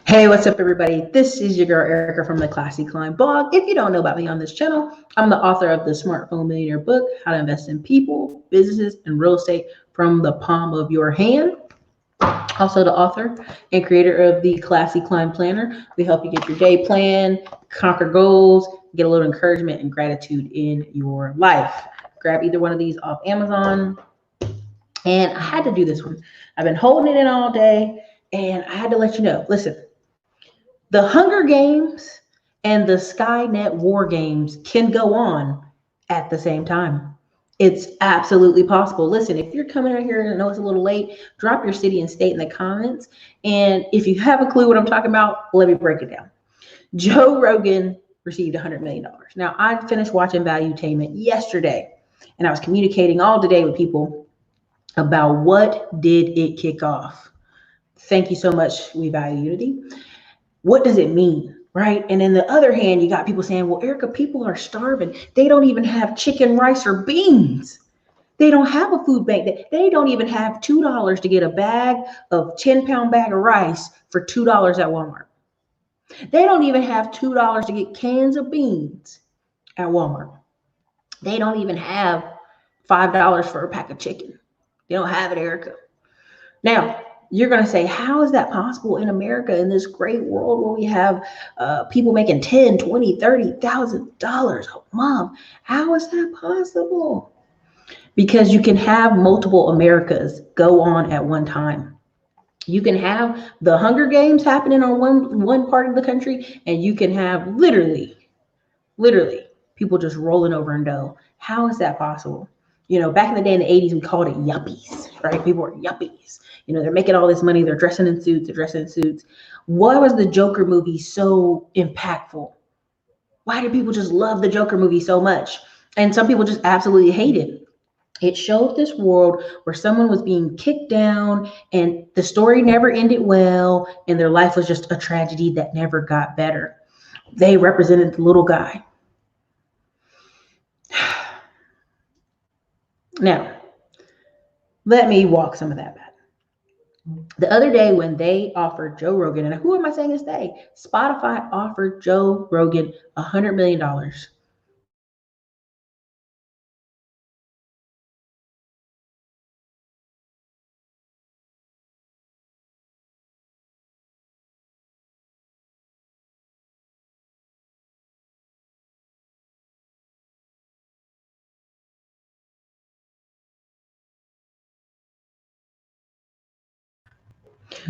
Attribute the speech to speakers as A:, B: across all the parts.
A: Hey, what's up, everybody? This is your girl Erica from the Classy Climb blog. If you don't know about me on this channel, I'm the author of the Smartphone Millionaire book, How to Invest in People, Businesses, and Real Estate from the Palm of Your Hand. Also the author and creator of the Classy Climb Planner. We help you get your day planned, conquer goals, get a little encouragement and gratitude in your life. Grab either one of these off Amazon. And I had to do this one. I've been holding it in all day, and I had to let you know, listen, the Hunger Games and the SKYNET War Games can go on at the same time. It's absolutely possible. Listen, if you're coming out here and I know it's a little late, drop your city and state in the comments. And if you have a clue what I'm talking about, let me break it down. Joe Rogan received $100 million. Now, I finished watching Valuetainment yesterday, and I was communicating all today with people about what did it kick off. Thank you so much, We Value Unity. What does it mean, right? And in the other hand, you got people saying, well, Erica, people are starving. They don't even have chicken, rice, or beans. They don't have a food bank. They don't even have $2 to get a bag of 10-pound bag of rice for $2 at Walmart. They don't even have $2 to get cans of beans at Walmart. They don't even have $5 for a pack of chicken. They don't have it, Erica. Now, you're going to say, how is that possible in America, in this great world where we have people making $10,000, $20,000, $30,000 a month? How is that possible? Because you can have multiple Americas go on at one time. You can have the Hunger Games happening on one part of the country, and you can have literally people just rolling over in dough. How is that possible? You know, back in the day in the 80s, we called it yuppies, right? People were yuppies. You know, they're making all this money. They're dressing in suits. Why was the Joker movie so impactful? Why did people just love the Joker movie so much? And some people just absolutely hate it. It showed this world where someone was being kicked down and the story never ended well, and their life was just a tragedy that never got better. They represented the little guy. Now, let me walk some of that back. The other day when they offered Joe Rogan, and who am I saying is they? Spotify offered Joe Rogan $100 million.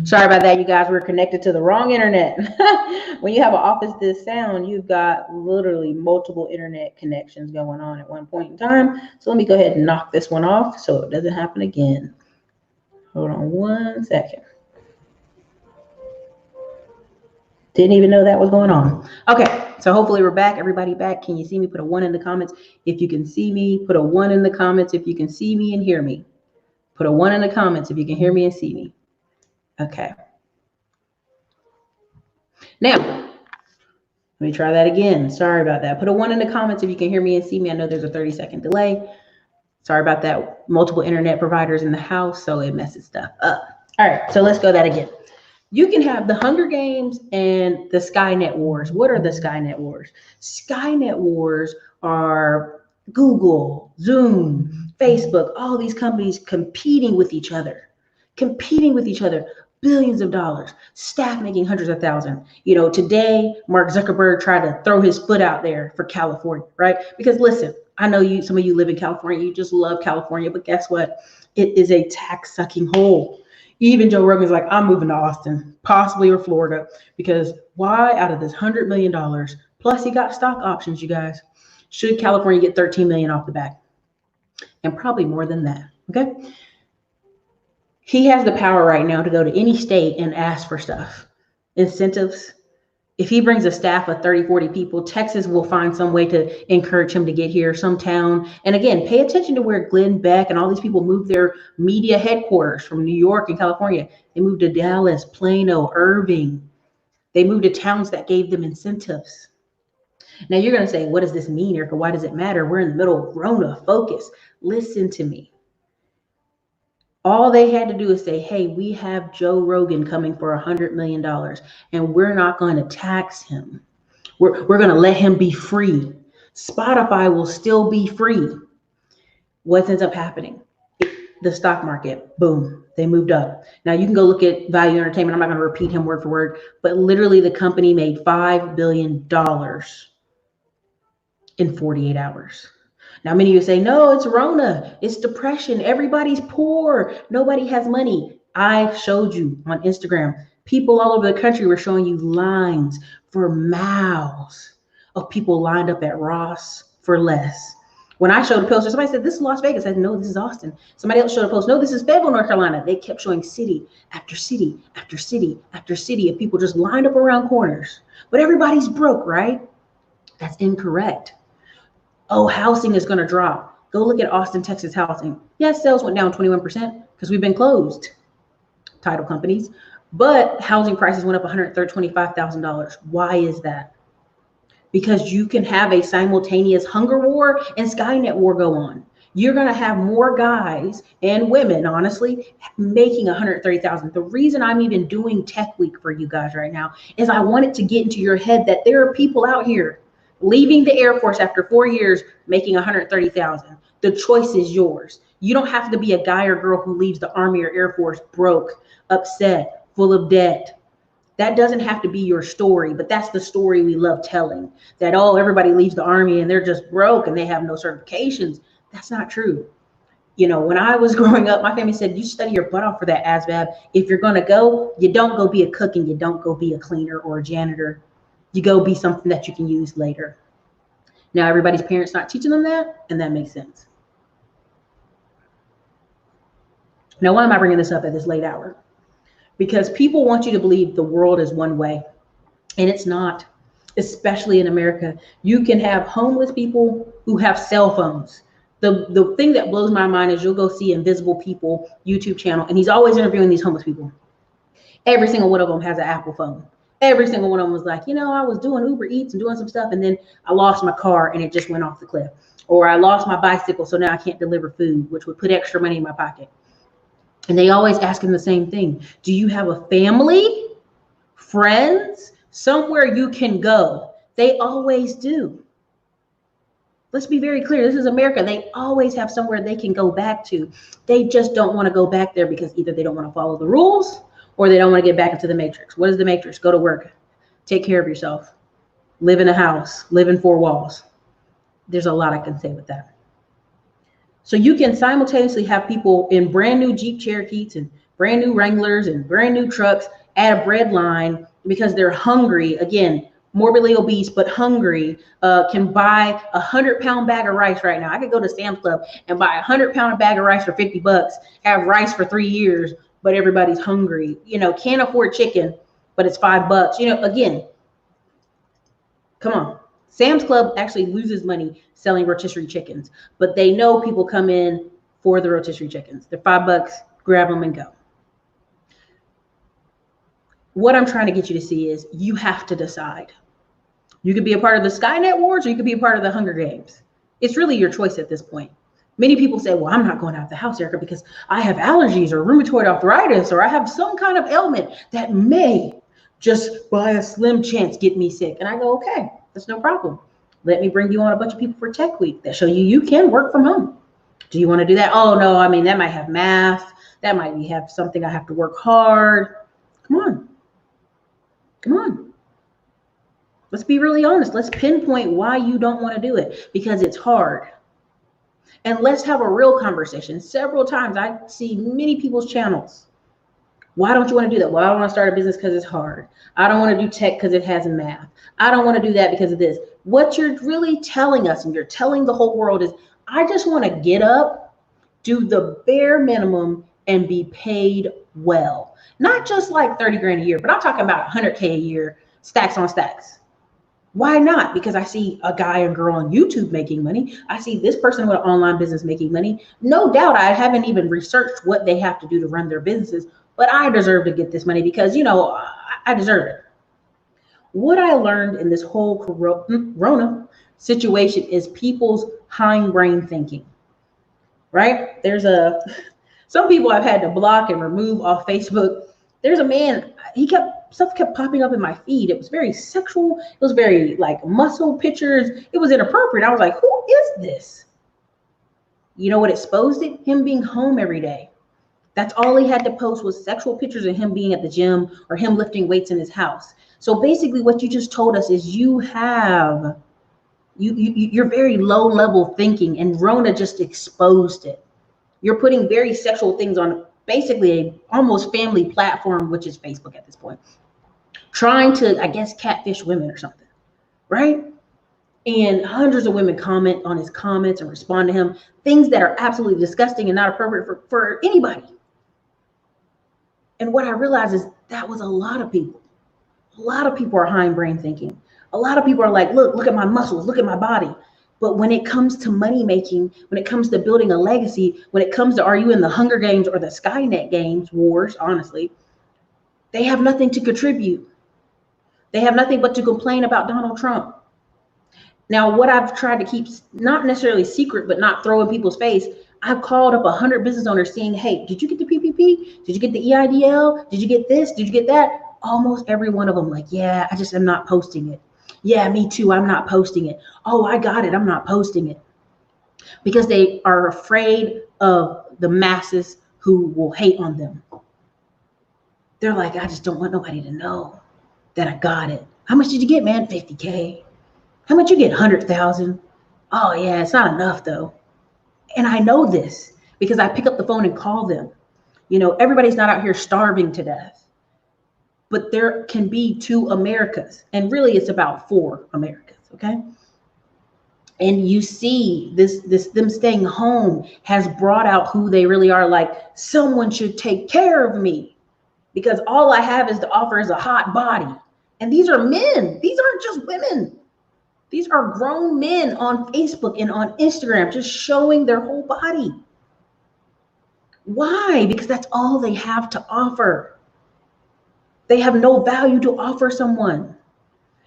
A: Sorry about that, you guys. We're connected to the wrong internet. When you have an office this sound, you've got literally multiple internet connections going on at one point in time. So let me go ahead and knock this one off so it doesn't happen again. Hold on one second. Didn't even know that was going on. Okay, so hopefully we're back. Everybody back. Can you see me? Put a 1 in the comments if you can see me. Put a 1 in the comments if you can see me and hear me. Put a 1 in the comments if you can hear me and see me. Okay. Now, let me try that again. Sorry about that. Put a 1 in the comments if you can hear me and see me. I know there's a 30-second delay. Sorry about that. Multiple internet providers in the house, so it messes stuff up. All right, so let's go that again. You can have the Hunger Games and the SKYNET Wars. What are the SKYNET Wars? SKYNET Wars are Google, Zoom, Facebook, all these companies competing with each other. Billions of dollars, staff making hundreds of thousands. You know, today, Mark Zuckerberg tried to throw his foot out there for California, right? Because listen, I know some of you live in California, you just love California, but guess what? It is a tax sucking hole. Even Joe Rogan's like, I'm moving to Austin, possibly, or Florida, because why out of this $100 million, plus he got stock options, you guys, should California get 13 million off the bat? And probably more than that, okay? He has the power right now to go to any state and ask for stuff, incentives. If he brings a staff of 30, 40 people, Texas will find some way to encourage him to get here, some town. And again, pay attention to where Glenn Beck and all these people moved their media headquarters from New York and California. They moved to Dallas, Plano, Irving. They moved to towns that gave them incentives. Now you're going to say, what does this mean, Erica? Why does it matter? We're in the middle of Rona. Focus. Listen to me. All they had to do is say, hey, we have Joe Rogan coming for $100 million and we're not going to tax him. We're going to let him be free. Spotify will still be free. What ends up happening? The stock market, boom, they moved up. Now you can go look at Value Entertainment. I'm not going to repeat him word for word, but literally the company made $5 billion in 48 hours. Now, many of you say, no, it's Rona, it's depression, everybody's poor, nobody has money. I showed you on Instagram, people all over the country were showing you lines for miles of people lined up at Ross for less. When I showed a poster, somebody said, this is Las Vegas. I said, no, this is Austin. Somebody else showed a post, no, this is Fayetteville, North Carolina. They kept showing city after city after city after city of people just lined up around corners. But everybody's broke, right? That's incorrect. Oh, housing is going to drop. Go look at Austin, Texas housing. Yes, sales went down 21% because we've been closed, title companies, but housing prices went up $125,000. Why is that? Because you can have a simultaneous hunger war and SKYNET war go on. You're going to have more guys and women, honestly, making $130,000. The reason I'm even doing Tech Week for you guys right now is I want it to get into your head that there are people out here leaving the Air Force after 4 years, making $130,000. The choice is yours. You don't have to be a guy or girl who leaves the Army or Air Force broke, upset, full of debt. That doesn't have to be your story, but that's the story we love telling. That, oh, everybody leaves the Army and they're just broke and they have no certifications. That's not true. You know, when I was growing up, my family said, you study your butt off for that ASVAB. If you're going to go, you don't go be a cook and you don't go be a cleaner or a janitor. You go be something that you can use later. Now, everybody's parents not teaching them that, and that makes sense. Now, why am I bringing this up at this late hour? Because people want you to believe the world is one way, and it's not, especially in America. You can have homeless people who have cell phones. The thing that blows my mind is you'll go see Invisible People YouTube channel, and he's always interviewing these homeless people. Every single one of them has an Apple phone. Every single one of them was like, you know, I was doing Uber Eats and doing some stuff, and then I lost my car and it just went off the cliff. Or I lost my bicycle, so now I can't deliver food, which would put extra money in my pocket. And they always ask him the same thing. Do you have a family, friends, somewhere you can go? They always do. Let's be very clear. This is America. They always have somewhere they can go back to. They just don't want to go back there because either they don't want to follow the rules or they don't want to get back into the matrix. What is the matrix? Go to work, take care of yourself, live in a house, live in 4 walls. There's a lot I can say with that. So you can simultaneously have people in brand new Jeep Cherokees and brand new Wranglers and brand new trucks at a bread line because they're hungry. Again, morbidly obese, but hungry, can buy a 100-pound bag of rice right now. I could go to Sam's Club and buy a 100-pound bag of rice for $50, have rice for 3 years, but everybody's hungry. You know, can't afford chicken, but it's $5. You know, again, come on. Sam's Club actually loses money selling rotisserie chickens, but they know people come in for the rotisserie chickens. They're $5, grab them and go. What I'm trying to get you to see is you have to decide. You could be a part of the SKYNET wars or you could be a part of the Hunger Games. It's really your choice at this point. Many people say, well, I'm not going out of the house, Erica, because I have allergies or rheumatoid arthritis, or I have some kind of ailment that may just by a slim chance get me sick. And I go, okay, that's no problem. Let me bring you on a bunch of people for Tech Week that show you can work from home. Do you want to do that? Oh, no, I mean, that might have math. That might have something I have to work hard. Come on. Come on. Let's be really honest. Let's pinpoint why you don't want to do it, because it's hard. And let's have a real conversation. Several times I see many people's channels. Why don't you want to do that? Well, I don't want to start a business because it's hard. I don't want to do tech because it has math. I don't want to do that because of this. What you're really telling us, and you're telling the whole world, is I just want to get up, do the bare minimum, and be paid well. Not just like 30 grand a year, but I'm talking about 100K a year, stacks on stacks. Why not? Because I see a guy and girl on YouTube making money. I see this person with an online business making money. No doubt I haven't even researched what they have to do to run their businesses, but I deserve to get this money because, you know, I deserve it. What I learned in this whole Corona situation is people's hindbrain thinking, right? There's a Some people I've had to block and remove off Facebook. There's a man, stuff kept popping up in my feed. It was very sexual. It was very like muscle pictures. It was inappropriate. I was like, who is this? You know what exposed it? Him being home every day. That's all he had to post was sexual pictures of him being at the gym or him lifting weights in his house. So basically what you just told us is you're very low level thinking, and Rona just exposed it. You're putting very sexual things on basically a almost family platform, which is Facebook at this point, trying to, I guess, catfish women or something, right? And hundreds of women comment on his comments and respond to him, things that are absolutely disgusting and not appropriate for anybody. And what I realized is that was a lot of people. A lot of people are hindbrain thinking. A lot of people are like, look at my muscles, look at my body. But when it comes to money making, when it comes to building a legacy, when it comes to are you in the Hunger Games or the SKYNET Games wars, honestly, they have nothing to contribute. They have nothing but to complain about Donald Trump. Now, what I've tried to keep not necessarily secret, but not throw in people's face, I've called up 100 business owners saying, hey, did you get the PPP? Did you get the EIDL? Did you get this? Did you get that? Almost every one of them like, yeah, I just am not posting it. Yeah, me too. I'm not posting it. Oh, I got it. I'm not posting it. Because they are afraid of the masses who will hate on them. They're like, I just don't want nobody to know that I got it. How much did you get, man? 50K. How much you get? 100,000. Oh yeah, it's not enough though. And I know this because I pick up the phone and call them. You know, everybody's not out here starving to death. But there can be 2 Americas, and really it's about 4 Americas, okay? And you see them staying home has brought out who they really are. Like, someone should take care of me because all I have is to offer is a hot body. And these are men. These aren't just women. These are grown men on Facebook and on Instagram just showing their whole body. Why? Because that's all they have to offer. They have no value to offer someone.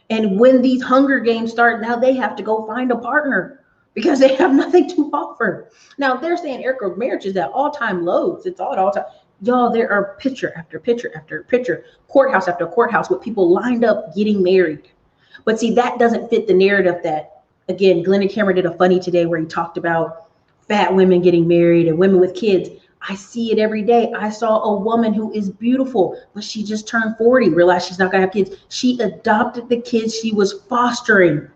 A: And when these Hunger Games start, now they have to go find a partner because they have nothing to offer. Now they're saying, Erica, marriage is at all-time lows. It's all time. Y'all, there are picture after picture after picture, courthouse after courthouse with people lined up getting married. But see, that doesn't fit the narrative that, again, Glenn and Cameron did a funny today where he talked about fat women getting married and women with kids. I see it every day. I saw a woman who is beautiful, but she just turned 40, realized she's not gonna have kids. She adopted the kids she was fostering.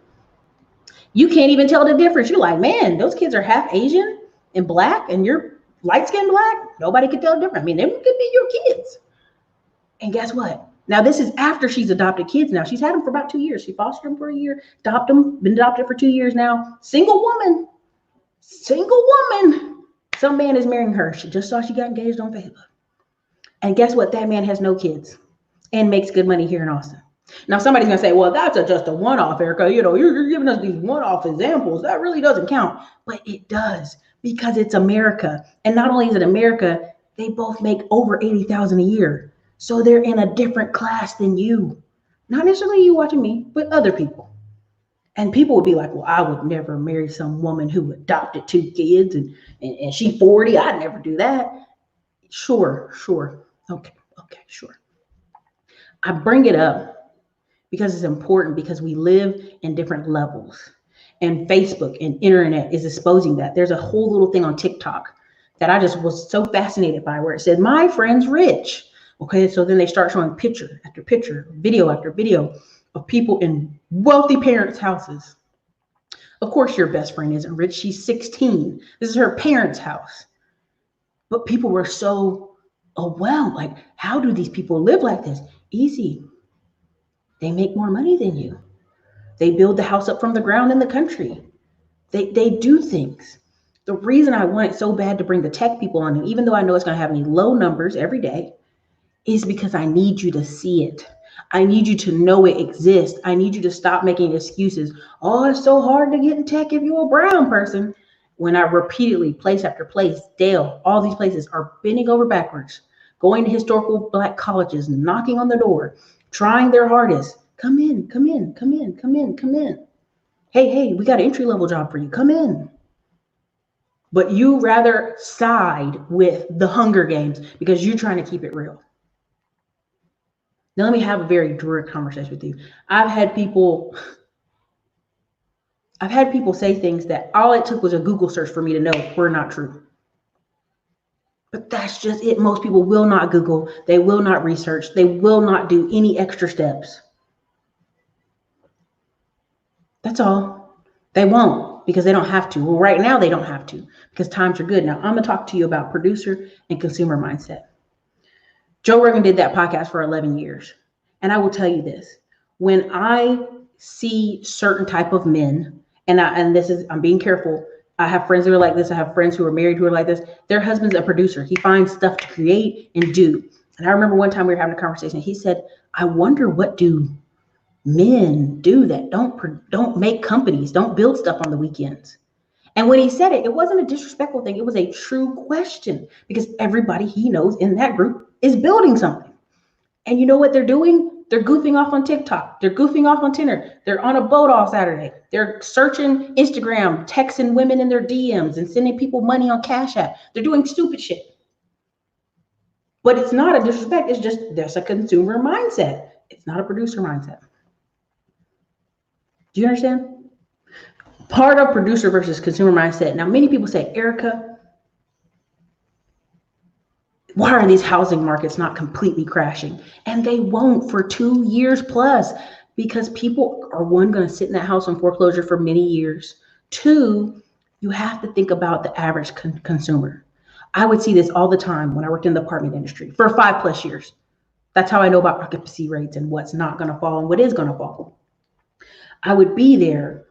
A: You can't even tell the difference. You're like, man, those kids are half Asian and black and you're light-skinned black. Nobody can tell the difference. I mean, they could be your kids. And guess what? Now, this is after she's adopted kids now. She's had them for about 2 years. She fostered them for a year, adopted them, been adopted for 2 years now. Single woman. Some man is marrying her. She just saw she got engaged on Facebook. And guess what? That man has no kids and makes good money here in Austin. Now, somebody's going to say, well, that's just a one-off, Erica. You know, you're giving us these one-off examples. That really doesn't count. But it does because it's America. And not only is it America, they both make over $80,000 a year. So they're in a different class than you. Not necessarily you watching me, but other people. And people would be like, well, I would never marry some woman who adopted 2 kids and she's 40. I'd never do that. Sure. Okay, sure. I bring it up because it's important because we live in different levels. And Facebook and internet is exposing that. There's a whole little thing on TikTok that I just was so fascinated by where it said, my friend's rich. Okay, so then they start showing picture after picture, video after video of people in wealthy parents' houses. Of course, your best friend isn't rich. She's 16. This is her parents' house. But people were so overwhelmed. Like, how do these people live like this? Easy. They make more money than you. They build the house up from the ground in the country. They do things. The reason I wanted so bad to bring the tech people on, and even though I know it's going to have any low numbers every day, is because I need you to see it. I need you to know it exists. I need you to stop making excuses. Oh, it's so hard to get in tech if you're a brown person. When I repeatedly, place after place, Dale, all these places are bending over backwards, going to historical black colleges, knocking on the door, trying their hardest. Come in. Hey, we got an entry-level job for you. Come in. But you rather side with the Hunger Games because you're trying to keep it real. Now, let me have a very direct conversation with you. I've had people say things that all it took was a Google search for me to know were not true. But that's just it. Most people will not Google. They will not research. They will not do any extra steps. That's all. They won't because they don't have to. Well, right now they don't have to because times are good. Now, I'm going to talk to you about producer and consumer mindset. Joe Rogan did that podcast for 11 years. And I will tell you this. When I see certain type of men, I'm being careful. I have friends who are like this. I have friends who are married who are like this. Their husband's a producer. He finds stuff to create and do. And I remember one time we were having a conversation. He said, I wonder what do men do that don't make companies, don't build stuff on the weekends. And when he said it, it wasn't a disrespectful thing. It was a true question because everybody he knows in that group is building something. And you know what they're doing? They're goofing off on TikTok. They're goofing off on Tinder. They're on a boat all Saturday. They're searching Instagram, texting women in their DMs and sending people money on Cash App. They're doing stupid shit. But it's not a disrespect. It's just there's a consumer mindset. It's not a producer mindset. Do you understand? Part of producer versus consumer mindset. Now, many people say, Erica, why are these housing markets not completely crashing? And they won't for 2 years plus because people are, one, going to sit in that house on foreclosure for many years. Two, you have to think about the average consumer. I would see this all the time when I worked in the apartment industry for 5+ years. That's how I know about occupancy rates and what's not going to fall and what is going to fall. I would be there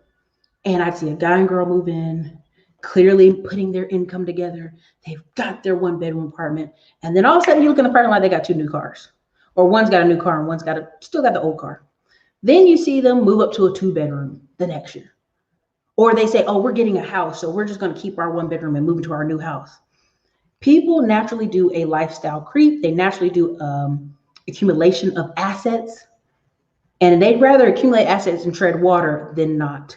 A: and I'd see a guy and girl move in, clearly putting their income together. They've got their 1-bedroom apartment. And then all of a sudden you look in the parking lot, they got 2 new cars. Or one's got a new car and one's still got the old car. Then you see them move up to a 2-bedroom the next year. Or they say, oh, we're getting a house, so we're just going to keep our 1-bedroom and move into our new house. People naturally do a lifestyle creep. They naturally do accumulation of assets. And they'd rather accumulate assets and tread water than not.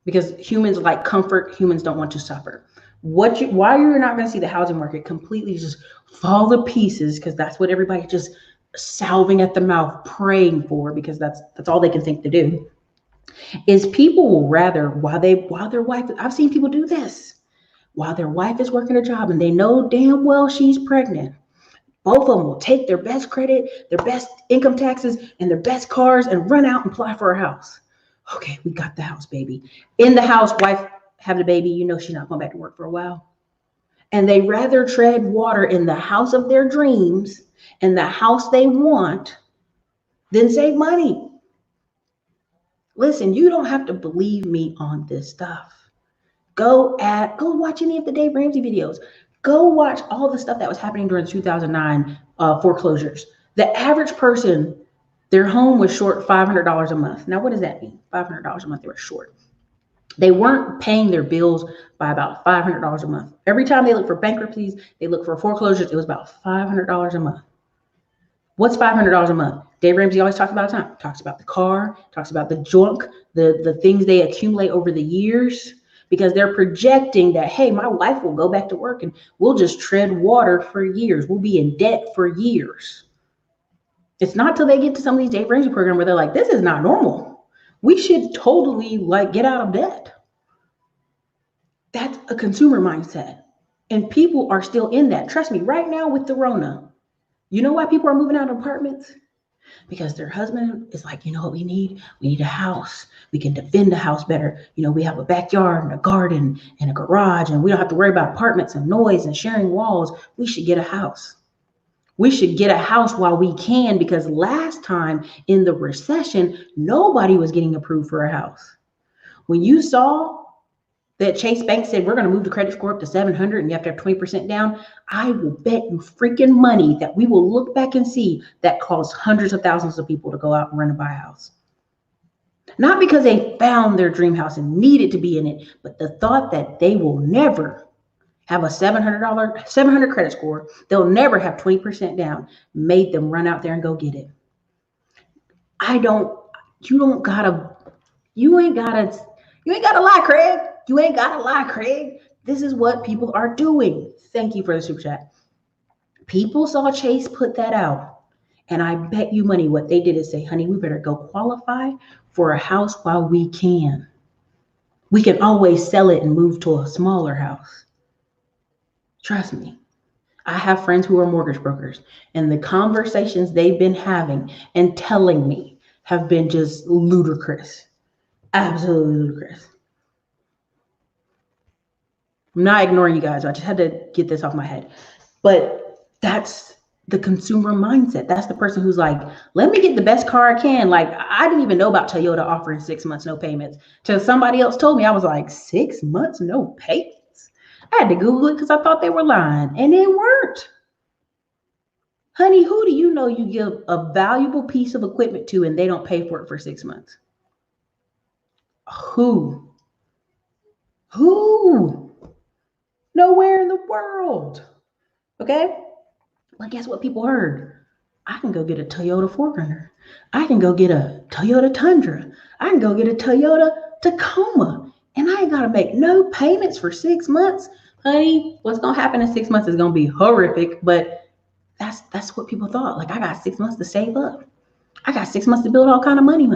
A: Because humans like comfort, humans don't want to suffer. Why you're not going to see the housing market completely just fall to pieces, because that's what everybody just salving at the mouth, praying for, because that's all they can think to do, is people will rather, while their wife, I've seen people do this, while their wife is working a job and they know damn well she's pregnant, both of them will take their best credit, their best income taxes, and their best cars and run out and apply for a house. Okay, we got the house, baby. In the house, wife have the baby, you know she's not going back to work for a while. And they rather tread water in the house of their dreams and the house they want than save money. Listen, you don't have to believe me on this stuff. Go watch any of the Dave Ramsey videos. Go watch all the stuff that was happening during the 2009 foreclosures. The average person, their home was short $500 a month. Now, what does that mean? $500 a month they were short. They weren't paying their bills by about $500 a month. Every time they look for bankruptcies, they look for foreclosures, it was about $500 a month. What's $500 a month? Dave Ramsey always talks about time. Talks about the car, talks about the junk, the things they accumulate over the years, because they're projecting that, hey, my wife will go back to work and we'll just tread water for years. We'll be in debt for years. It's not till they get to some of these Dave Ramsey programs where they're like, this is not normal. We should totally get out of debt. That's a consumer mindset. And people are still in that. Trust me, right now with the Rona, you know why people are moving out of apartments? Because their husband is like, you know what we need? We need a house. We can defend the house better. You know, we have a backyard and a garden and a garage, and we don't have to worry about apartments and noise and sharing walls. We should get a house. We should get a house while we can, because last time in the recession, nobody was getting approved for a house. When you saw that Chase Bank said, we're going to move the credit score up to 700 and you have to have 20% down, I will bet you freaking money that we will look back and see that caused hundreds of thousands of people to go out and run and buy a house. Not because they found their dream house and needed to be in it, but the thought that they will never have a $700 credit score, they'll never have 20% down, made them run out there and go get it. You ain't gotta lie, Craig. You ain't got to lie, Craig. This is what people are doing. Thank you for the super chat. People saw Chase put that out. And I bet you money what they did is say, honey, we better go qualify for a house while we can. We can always sell it and move to a smaller house. Trust me. I have friends who are mortgage brokers, and the conversations they've been having and telling me have been just ludicrous. Absolutely ludicrous. I'm not ignoring you guys. I just had to get this off my head. But that's the consumer mindset. That's the person who's like, let me get the best car I can. Like, I didn't even know about Toyota offering 6 months, no payments. Till somebody else told me, I was like, 6 months, no payments? I had to Google it because I thought they were lying, and they weren't. Honey, who do you know you give a valuable piece of equipment to and they don't pay for it for 6 months? Who? Nowhere in the world. Okay? Well, guess what people heard? I can go get a Toyota 4Runner. I can go get a Toyota Tundra. I can go get a Toyota Tacoma. And I ain't got to make no payments for 6 months. Honey, what's going to happen in 6 months is going to be horrific, but that's what people thought. Like, I got 6 months to save up. I got 6 months to build all kind of money.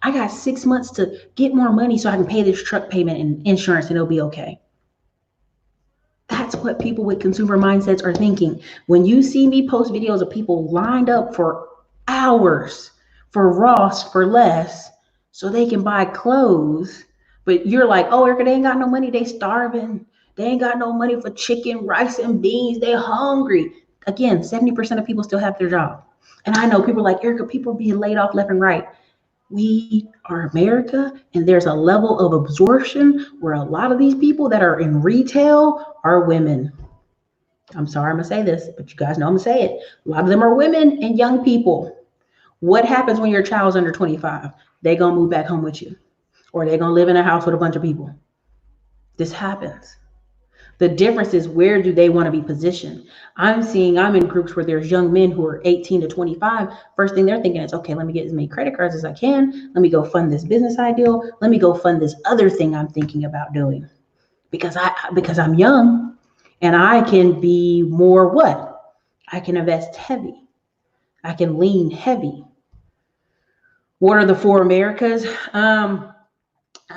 A: I got 6 months to get more money so I can pay this truck payment and insurance and it'll be okay. That's what people with consumer mindsets are thinking. When you see me post videos of people lined up for hours for Ross for less so they can buy clothes, but you're like, oh, Erica, they ain't got no money. They starving. They ain't got no money for chicken, rice, and beans. They hungry. Again, 70% of people still have their job. And I know people are like, Erica, people are being laid off left and right. We are America, and there's a level of absorption where a lot of these people that are in retail are women. I'm sorry I'm going to say this, but you guys know I'm going to say it. A lot of them are women and young people. What happens when your child's under 25? They're going to move back home with you, or they're going to live in a house with a bunch of people. This happens. The difference is, where do they want to be positioned? I'm in groups where there's young men who are 18 to 25. First thing they're thinking is, okay, let me get as many credit cards as I can. Let me go fund this business ideal. Let me go fund this other thing I'm thinking about doing. Because I'm young and I can be more what? I can invest heavy. I can lean heavy. What are the 4 Americas?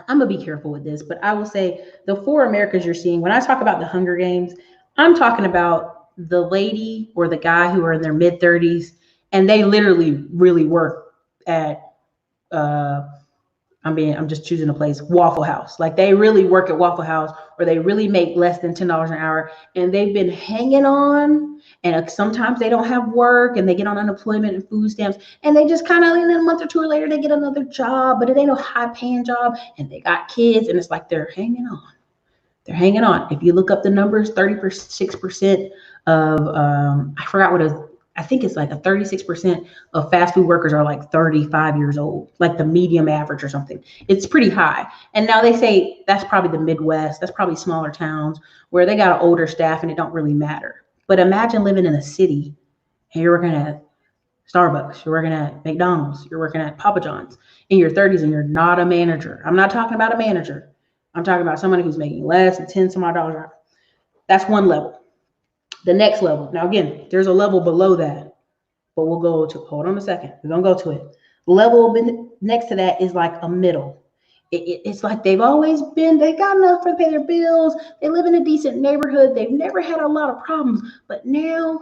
A: I'm going to be careful with this, but I will say the 4 Americas you're seeing, when I talk about the Hunger Games, I'm talking about the lady or the guy who are in their mid-30s, and they literally really work at, I'm just choosing a place, Waffle House. Like, they really work at Waffle House, or they really make less than $10 an hour, and they've been hanging on, and sometimes they don't have work, and they get on unemployment and food stamps, and they just kind of, in a month or 2 later, they get another job, but it ain't no high-paying job, and they got kids, and it's like they're hanging on. They're hanging on. If you look up the numbers, 36% of, I think it's like a 36% of fast food workers are like 35 years old, like the medium average or something. It's pretty high. And now they say that's probably the Midwest. That's probably smaller towns where they got an older staff and it don't really matter. But imagine living in a city and you're working at Starbucks, you're working at McDonald's, you're working at Papa John's in your 30s and you're not a manager. I'm not talking about a manager. I'm talking about somebody who's making less than 10 some odd dollars an hour. That's one level. The next level. Now, again, there's a level below that, but we'll go to, hold on a second. We're going to go to it. Level next to that is like a middle. It's like they've always been, they got enough to pay their bills. They live in a decent neighborhood. They've never had a lot of problems. But now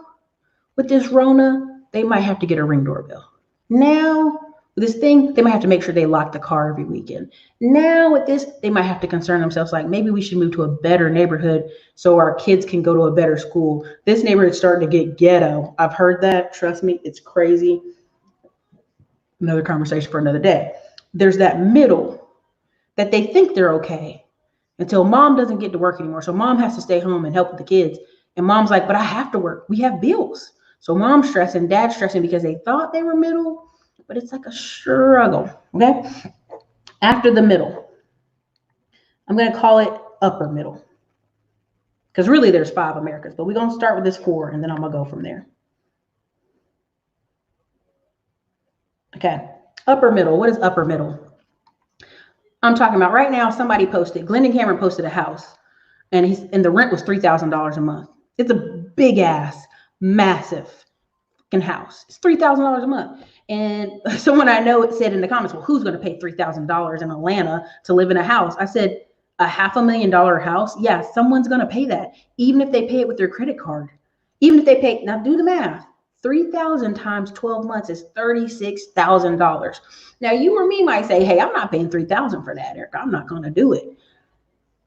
A: with this Rona, they might have to get a Ring doorbell. Now with this thing, they might have to make sure they lock the car every weekend. Now with this, they might have to concern themselves like, maybe we should move to a better neighborhood so our kids can go to a better school. This neighborhood's starting to get ghetto. I've heard that. Trust me, it's crazy. Another conversation for another day. There's that middle that they think they're okay until mom doesn't get to work anymore. So mom has to stay home and help with the kids. And mom's like, but I have to work. We have bills. So mom's stressing, dad's stressing because they thought they were middle. But it's like a struggle, okay? After the middle, I'm going to call it upper middle. Because really there's 5 Americas, but we're going to start with this 4, and then I'm going to go from there. Okay, upper middle. What is upper middle? I'm talking about right now, somebody posted, Glendon Cameron posted a house, and the rent was $3,000 a month. It's a big ass, massive house. It's $3,000 a month. And someone I know said in the comments, well, who's going to pay $3,000 in Atlanta to live in a house? I said, a $500,000 house? Yeah, someone's going to pay that, even if they pay it with their credit card. Even if they pay, now do the math. 3,000 times 12 months is $36,000. Now you or me might say, hey, I'm not paying 3,000 for that, Eric. I'm not going to do it.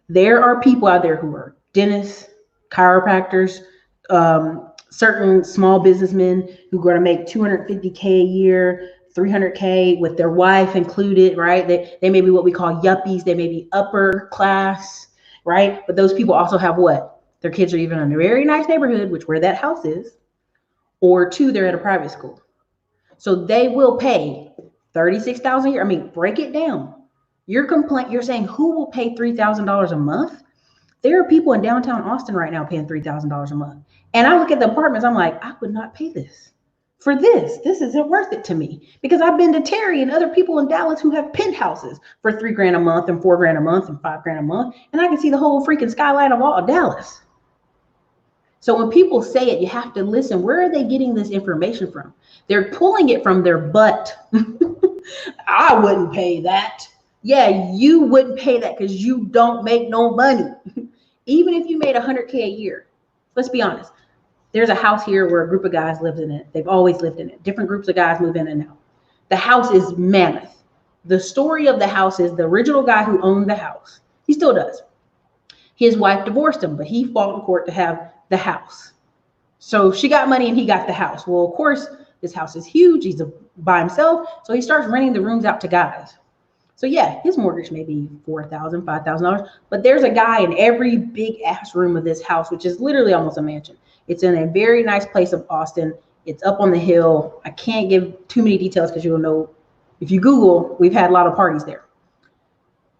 A: There are people out there who are dentists, chiropractors, certain small businessmen who are going to make $250K a year, $300K with their wife included, right? They may be what we call yuppies. They may be upper class, right? But those people also have what? Their kids are even in a very nice neighborhood, which where that house is, or two, they're at a private school. So they will pay $36,000 a year. I mean, break it down. You're saying who will pay $3,000 a month? There are people in downtown Austin right now paying $3,000 a month. And I look at the apartments, I'm like, I would not pay this for this. This isn't worth it to me, because I've been to Terry and other people in Dallas who have penthouses for $3,000 a month and $4,000 a month and $5,000 a month. And I can see the whole freaking skyline of all of Dallas. So when people say it, you have to listen. Where are they getting this information from? They're pulling it from their butt. I wouldn't pay that. Yeah, you wouldn't pay that because you don't make no money. Even if you made $100K a year, let's be honest. There's a house here where a group of guys lived in it. They've always lived in it. Different groups of guys move in and out. The house is mammoth. The story of the house is the original guy who owned the house, he still does. His wife divorced him, but he fought in court to have the house. So she got money and he got the house. Well, of course, this house is huge. He's by himself. So he starts renting the rooms out to guys. So yeah, his mortgage may be $4,000, $5,000, but there's a guy in every big ass room of this house, which is literally almost a mansion. It's in a very nice place of Austin. It's up on the hill. I can't give too many details because you'll know, if you Google, we've had a lot of parties there.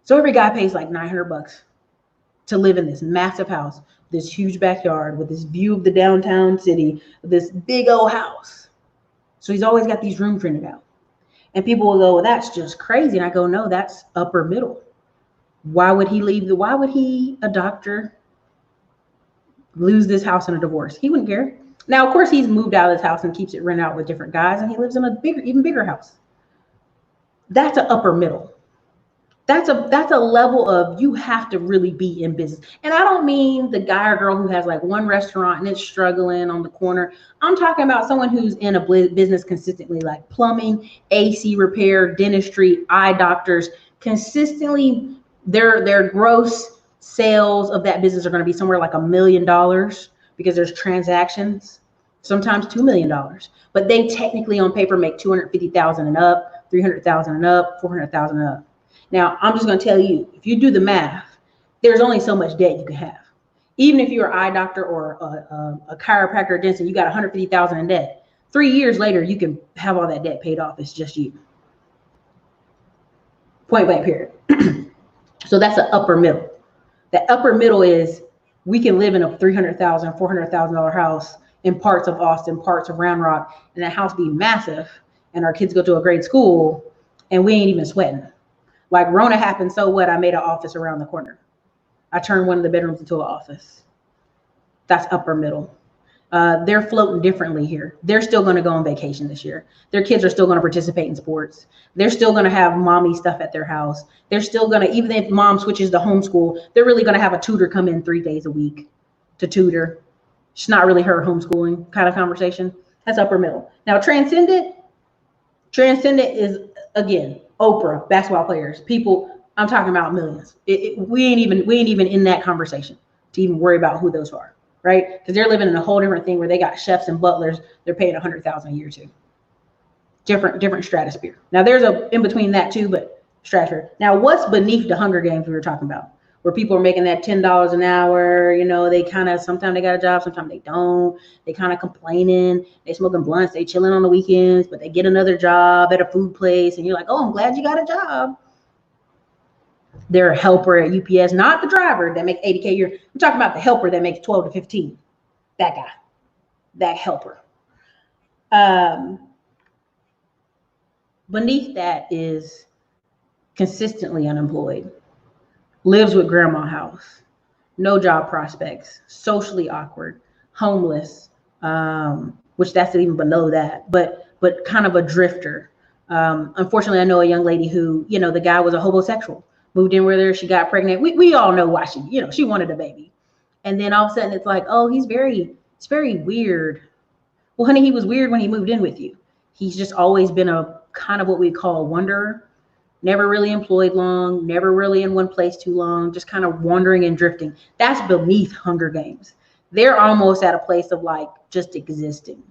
A: So every guy pays like $900 to live in this massive house, this huge backyard with this view of the downtown city, this big old house. So he's always got these rooms rented out. And people will go, well, that's just crazy. And I go, no, that's upper middle. Why would he leave? Why would he, a doctor, lose this house in a divorce? He wouldn't care. Now, of course, he's moved out of his house and keeps it rented out with different guys, and he lives in a bigger, even bigger house. That's an upper middle. That's a level of, you have to really be in business. And I don't mean the guy or girl who has like one restaurant and it's struggling on the corner. I'm talking about someone who's in a business consistently, like plumbing, AC repair, dentistry, eye doctors. Consistently, their gross sales of that business are going to be somewhere like $1 million, because there's transactions, sometimes $2 million. But they technically on paper make $250,000 and up, $300,000 and up, $400,000 and up. Now, I'm just going to tell you, if you do the math, there's only so much debt you can have. Even if you're an eye doctor or a chiropractor or dentist, you got $150,000 in debt. 3 years later, you can have all that debt paid off. It's just you. Point blank period. So that's the upper middle. The upper middle is, we can live in a $300,000, $400,000 house in parts of Austin, parts of Round Rock, and that house be massive, and our kids go to a great school, and we ain't even sweating. Like, Rona happened, so what? I made an office around the corner. I turned one of the bedrooms into an office. That's upper middle. They're floating differently here. They're still going to go on vacation this year. Their kids are still going to participate in sports. They're still going to have mommy stuff at their house. They're still going to, even if mom switches to homeschool, they're really going to have a tutor come in 3 days a week to tutor. It's not really her homeschooling kind of conversation. That's upper middle. Now, transcendent is, again, Oprah, basketball players, people. I'm talking about millions. We ain't even in that conversation to even worry about who those are, right? Because they're living in a whole different thing where they got chefs and butlers. They're paying $100,000 a year too. Different stratosphere. Now there's a in between that too, but stratosphere. Now what's beneath the Hunger Games we were talking about, where people are making that $10 an hour? You know, they kind of, sometimes they got a job, sometimes they don't. They kind of complaining. They smoking blunts. They chilling on the weekends, but they get another job at a food place, and you're like, oh, I'm glad you got a job. They're a helper at UPS, not the driver that makes $80K a year. I'm talking about the helper that makes 12 to 15. That guy, that helper. Beneath that is consistently unemployed, lives with grandma house, no job prospects, socially awkward, homeless, which that's even below that, but kind of a drifter. Unfortunately, I know a young lady who, the guy was a homosexual, moved in with her, she got pregnant. We all know why she wanted a baby. And then all of a sudden it's like, oh, it's very weird. Well, honey, he was weird when he moved in with you. He's just always been a kind of what we call a wanderer. Never really employed long, never really in one place too long, just kind of wandering and drifting. That's beneath Hunger Games. They're almost at a place of like just existing,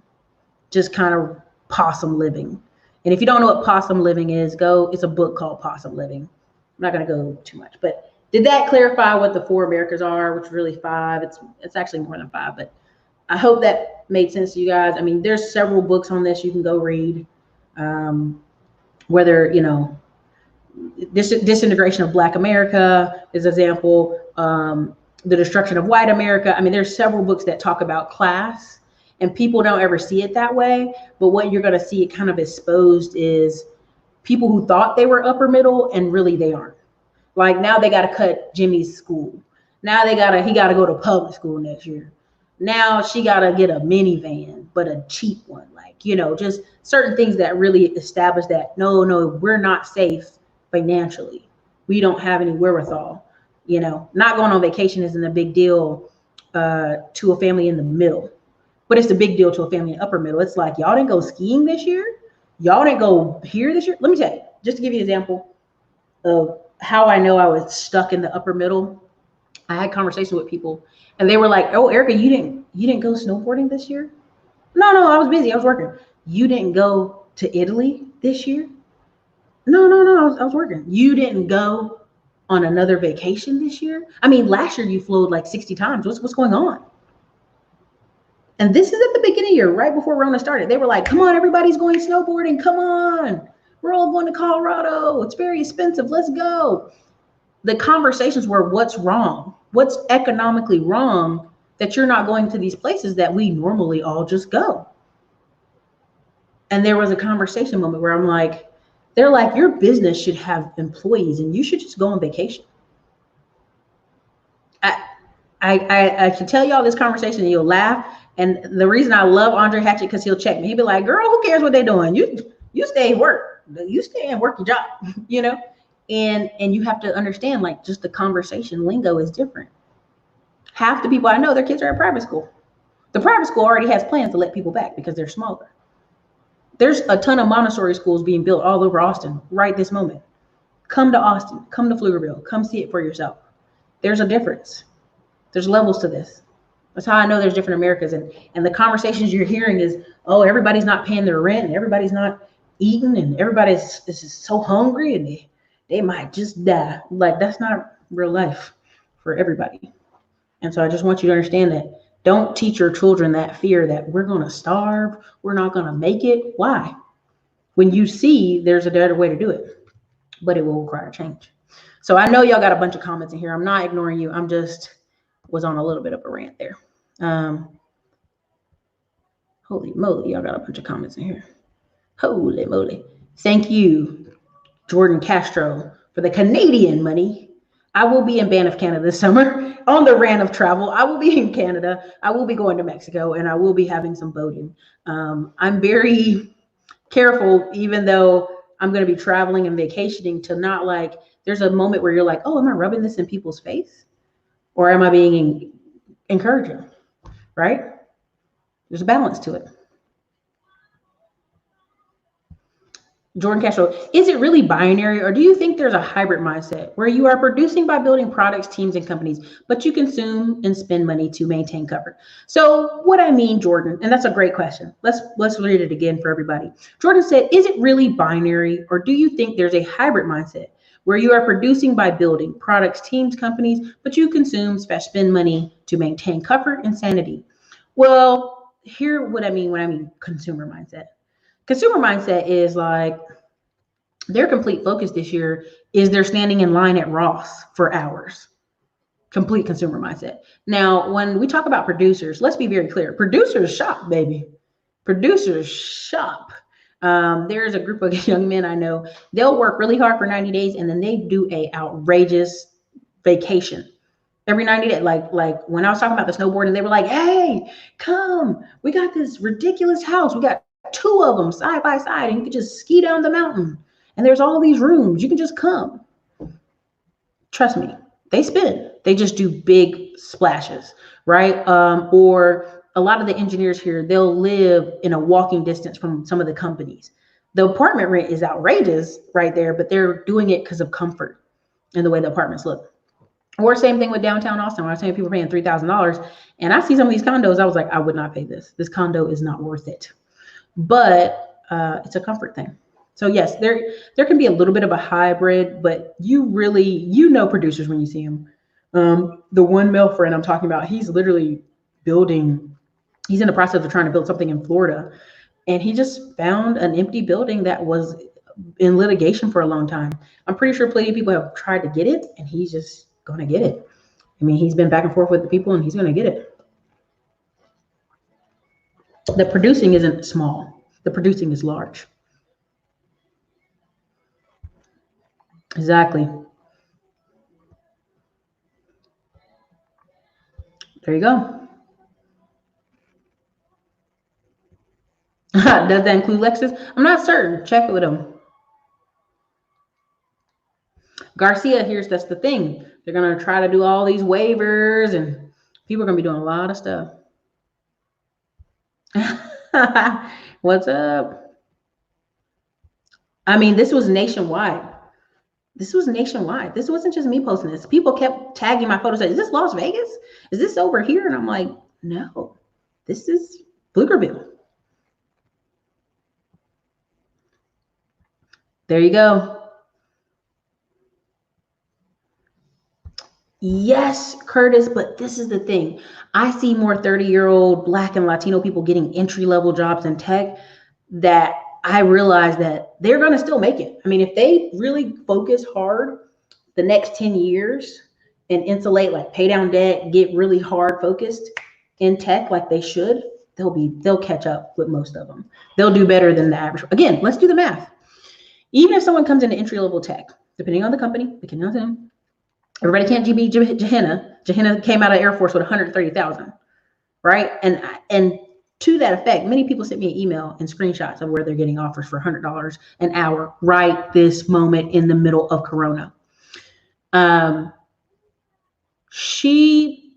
A: just kind of possum living. And if you don't know what possum living is, it's a book called Possum Living. I'm not going to go too much, but did that clarify what the 4 Americas are, which is really 5? It's actually more than 5, but I hope that made sense to you guys. I mean, there's several books on this you can go read, whether, disintegration of Black America is an example, the destruction of white America. I mean, there's several books that talk about class, and people don't ever see it that way. But what you're going to see it kind of exposed is people who thought they were upper middle and really they aren't. Like now they got to cut Jimmy's school. Now he got to go to public school next year. Now she got to get a minivan, but a cheap one. Like, just certain things that really establish that, no, we're not safe financially. We don't have any wherewithal. Not going on vacation isn't a big deal to a family in the middle, but it's a big deal to a family in upper middle. It's like, y'all didn't go skiing this year. Y'all didn't go here this year. Let me tell you, just to give you an example of how I know I was stuck in the upper middle. I had conversations with people and they were like, oh, Erica, you didn't go snowboarding this year? No, I was busy. I was working. You didn't go to Italy this year? No, I was working. You didn't go on another vacation this year? I mean, last year you flew like 60 times. What's going on? And this is at the beginning of the year, right before Rona started. They were like, come on, everybody's going snowboarding. Come on. We're all going to Colorado. It's very expensive. Let's go. The conversations were, what's wrong? What's economically wrong that you're not going to these places that we normally all just go? And there was a conversation moment where I'm like, they're like, your business should have employees and you should just go on vacation. I can tell y'all this conversation and you'll laugh. And the reason I love Andre Hatchett, because he'll check me. He'll be like, girl, who cares what they're doing? You stay and work. You stay and work your job, And you have to understand, like, just the conversation lingo is different. Half the people I know, their kids are at private school. The private school already has plans to let people back because they're smaller. There's a ton of Montessori schools being built all over Austin right this moment. Come to Austin, come to Pflugerville, come see it for yourself. There's a difference. There's levels to this. That's how I know there's different Americas. And the conversations you're hearing is, oh, everybody's not paying their rent and everybody's not eating and everybody's just so hungry and they might just die. Like, that's not real life for everybody. And so I just want you to understand that. Don't teach your children that fear that we're going to starve, we're not going to make it. Why? When you see there's a better way to do it, but it will require change. So I know y'all got a bunch of comments in here. I'm not ignoring you. I'm just was on a little bit of a rant there. Holy moly, y'all got a bunch of comments in here. Holy moly. Thank you, Jordan Castro, for the Canadian money. I will be in Banff, Canada this summer on the rant of travel. I will be in Canada. I will be going to Mexico and I will be having some boating. I'm very careful, even though I'm going to be traveling and vacationing, to not like, there's a moment where you're like, oh, am I rubbing this in people's face? Or am I being encouraging, right? There's a balance to it. Jordan Castro, is it really binary, or do you think there's a hybrid mindset where you are producing by building products, teams, and companies, but you consume and spend money to maintain cover? So what I mean, Jordan, and that's a great question. Let's read it again for everybody. Jordan said, is it really binary, or do you think there's a hybrid mindset where you are producing by building products, teams, companies, but you consume / spend money to maintain comfort and sanity? Well, here what I mean when I mean consumer mindset. Consumer mindset is like their complete focus this year is they're standing in line at Ross for hours. Complete consumer mindset. Now, when we talk about producers, let's be very clear. Producers shop, baby. Producers shop. There's a group of young men I know, they'll work really hard for 90 days and then they do a outrageous vacation every 90 days. Like when I was talking about the snowboarding, they were like, hey, come, we got this ridiculous house. We got 2 of them side by side and you can just ski down the mountain. And there's all these rooms. You can just come. Trust me, they spend. They just do big splashes, right? Or a lot of the engineers here, they'll live in a walking distance from some of the companies. The apartment rent is outrageous right there, but they're doing it because of comfort and the way the apartments look. Or same thing with downtown Austin. When I was saying people paying $3,000, and I see some of these condos, I was like, I would not pay this. This condo is not worth it. But it's a comfort thing. So yes, there can be a little bit of a hybrid, but you know producers when you see them. The one male friend I'm talking about, he's literally building. He's in the process of trying to build something in Florida, and he just found an empty building that was in litigation for a long time. I'm pretty sure plenty of people have tried to get it, and he's just gonna get it. I mean, he's been back and forth with the people, and he's gonna get it. The producing isn't small. The producing is large. Exactly. There you go. Does that include Lexus? I'm not certain. Check it with him. Garcia, that's the thing. They're going to try to do all these waivers and people are going to be doing a lot of stuff. What's up? I mean, this was nationwide. This wasn't just me posting this. People kept tagging my photos. Is this Las Vegas? Is this over here? And I'm like, no, this is Pflugerville. There you go. Yes, Curtis, but this is the thing. I see more 30-year-old Black and Latino people getting entry-level jobs in tech that I realize that they're going to still make it. I mean, if they really focus hard the next 10 years and insulate, like pay down debt, get really hard focused in tech like they should, they'll catch up with most of them. They'll do better than the average. Again, let's do the math. Even if someone comes into entry-level tech, depending on the company, depending on them, everybody can't be Gehenna. Gehenna came out of Air Force with 130,000, right? And to that effect, many people sent me an email and screenshots of where they're getting offers for $100 an hour right this moment in the middle of Corona.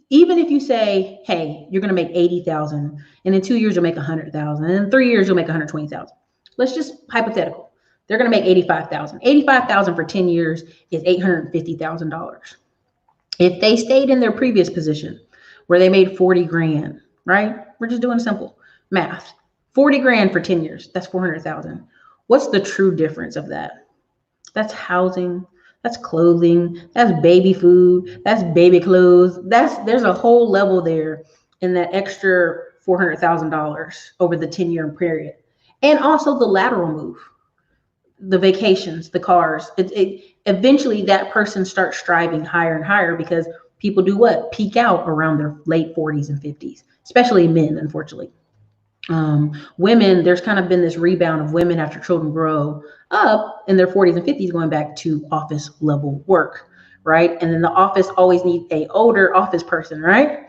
A: Even if you say, hey, you're going to make 80,000, and in 2 years you'll make 100,000, and in 3 years you'll make 120,000. Let's just hypothetical. They're going to make 85,000. 85,000 for 10 years is $850,000. If they stayed in their previous position where they made 40 grand, right? We're just doing simple math. 40 grand for 10 years, that's 400,000. What's the true difference of that? That's housing, that's clothing, that's baby food, that's baby clothes. There's a whole level there in that extra $400,000 over the 10-year period. And also the lateral move, the vacations, the cars. Eventually that person starts striving higher and higher because people do what? Peak out around their late 40s and 50s, especially men, unfortunately. Women, there's kind of been this rebound of women after children grow up in their 40s and 50s going back to office level work, right? And then the office always needs a older office person, right?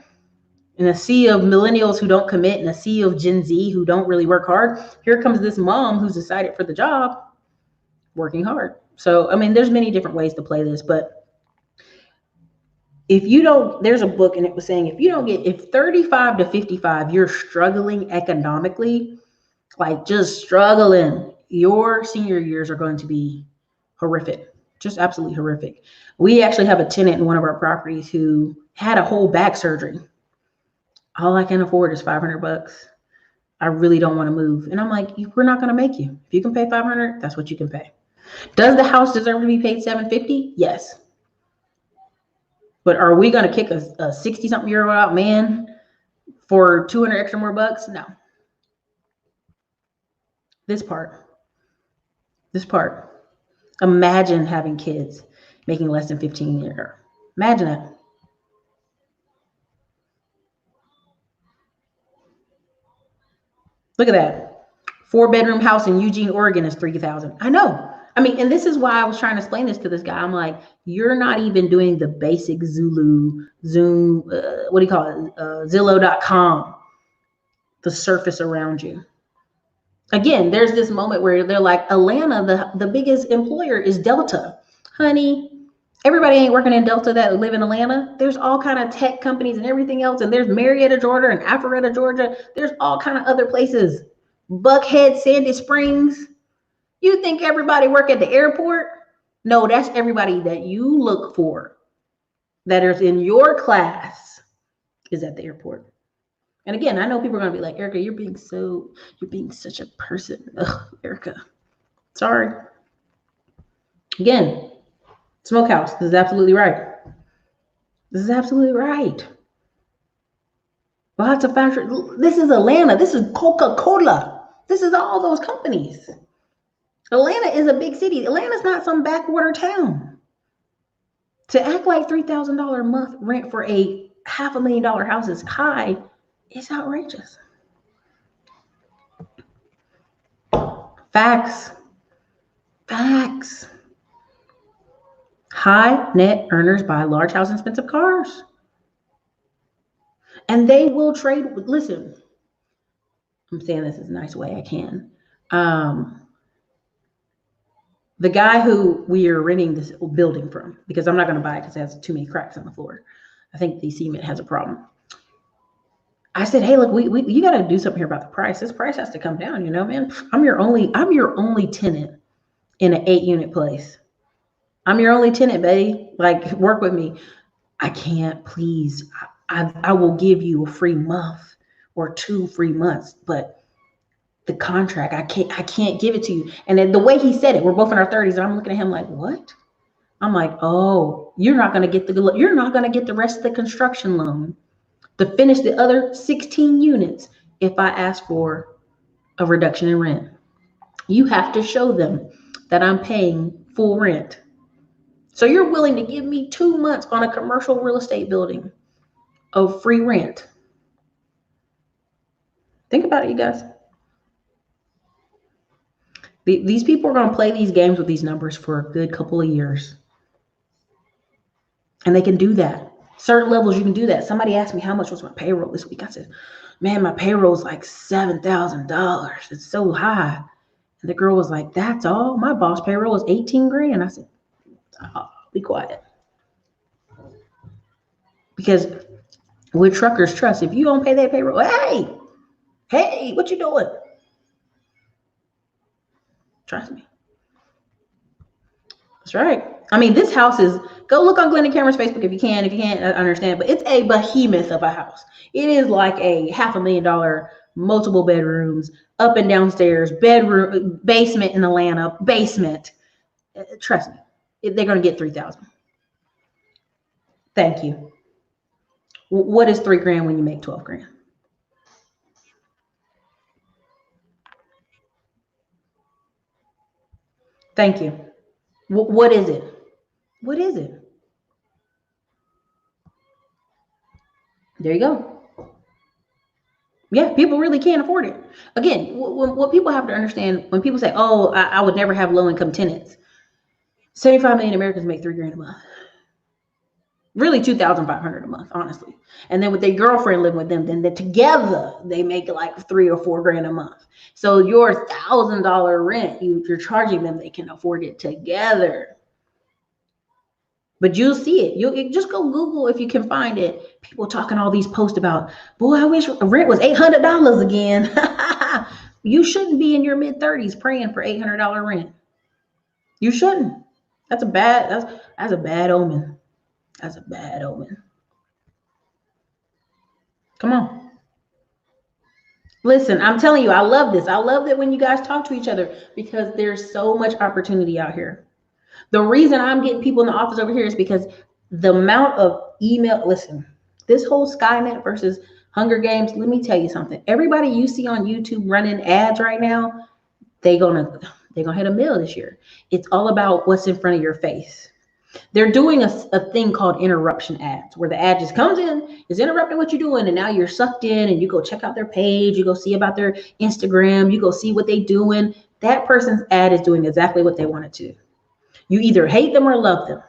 A: In a sea of millennials who don't commit and a sea of Gen Z who don't really work hard, here comes this mom who's decided for the job, working hard. So, I mean, there's many different ways to play this, but if you don't, there's a book and it was saying, if 35 to 55, you're struggling economically, like just struggling, your senior years are going to be horrific, just absolutely horrific. We actually have a tenant in one of our properties who had a whole back surgery. All I can afford is $500. I really don't want to move. And I'm like, we're not going to make you. If you can pay 500, that's what you can pay. Does the house deserve to be paid $750? Yes. But are we going to kick a 60-something-year-old out man for 200 extra more bucks? No. This part. Imagine having kids making less than 15 a year. Imagine that. Look at that. 4-bedroom house in Eugene, Oregon is $3,000. I know. I mean, and this is why I was trying to explain this to this guy. I'm like, you're not even doing the basic Zoom, what do you call it? Zillow.com, the surface around you. Again, there's this moment where they're like, Atlanta, the biggest employer is Delta. Honey, everybody ain't working in Delta that live in Atlanta. There's all kind of tech companies and everything else. And there's Marietta, Georgia and Alpharetta, Georgia. There's all kind of other places. Buckhead, Sandy Springs. You think everybody work at the airport? No, that's everybody that you look for that is in your class is at the airport. And again, I know people are going to be like, Erica, you're being such a person. Ugh, Erica. Sorry. Again, Smokehouse. This is absolutely right. This is absolutely right. Lots of factories. This is Atlanta. This is Coca-Cola. This is all those companies. Atlanta is a big city. Atlanta's not some backwater town. To act like $3,000 a month rent for a $500,000 house is high is outrageous. Facts. Facts. High net earners buy large houses and expensive cars. And they will trade. Listen, I'm saying this is a nice way I can. The guy who we are renting this building from, because I'm not going to buy it because it has too many cracks on the floor. I think the cement has a problem. I said, hey, look, you got to do something here about the price. This price has to come down, you know, man. I'm your only tenant in an 8-unit place. I'm your only tenant, baby. Like, work with me. I can't, please. I will give you a free month or 2 free months, but the contract, I can't give it to you. And then the way he said it, we're both in our 30s, and I'm looking at him like, what? I'm like, oh, you're not gonna get the rest of the construction loan to finish the other 16 units if I ask for a reduction in rent. You have to show them that I'm paying full rent. So you're willing to give me 2 months on a commercial real estate building of free rent. Think about it, you guys. These people are going to play these games with these numbers for a good couple of years. And they can do that. Certain levels, you can do that. Somebody asked me how much was my payroll this week. I said, man, my payroll is like $7,000. It's so high. And the girl was like, that's all? My boss payroll is 18 grand. I said, oh, be quiet. Because with Truckers Trust, if you don't pay that payroll, hey, what you doing? Trust me. That's right. I mean, this house is, go look on Glenn and Cameron's Facebook if you can. If you can't, I understand. But it's a behemoth of a house. It is like a $500,000, multiple bedrooms, up and downstairs, bedroom, basement in Atlanta, basement. Trust me, they're going to get $3,000. Thank you. What is $3 grand when you make 12 grand? Thank you. What is it? What is it? There you go. Yeah, people really can't afford it. Again, what people have to understand, when people say, oh, I would never have low-income tenants, 75 million Americans make $3 grand a month. Really $2,500 a month, honestly. And then with their girlfriend living with them, then together they make like $3 or $4 grand a month. So your $1,000 rent, you're charging them, they can afford it together. But you'll see it. You just go Google if you can find it. People talking all these posts about, boy, I wish rent was $800 again. You shouldn't be in your mid-30s praying for $800 rent. You shouldn't. That's a bad omen. That's a bad omen. Come on. Listen, I'm telling you, I love this. I love that when you guys talk to each other, because there's so much opportunity out here. The reason I'm getting people in the office over here is because the amount of email, listen, this whole SKYNET versus Hunger Games, let me tell you something. Everybody you see on YouTube running ads right now, they're gonna hit a mill this year. It's all about what's in front of your face. They're doing a thing called interruption ads, where the ad just comes in, is interrupting what you're doing, and now you're sucked in, and you go check out their page, you go see about their Instagram, you go see what they doing. That person's ad is doing exactly what they want it to. You either hate them or love them.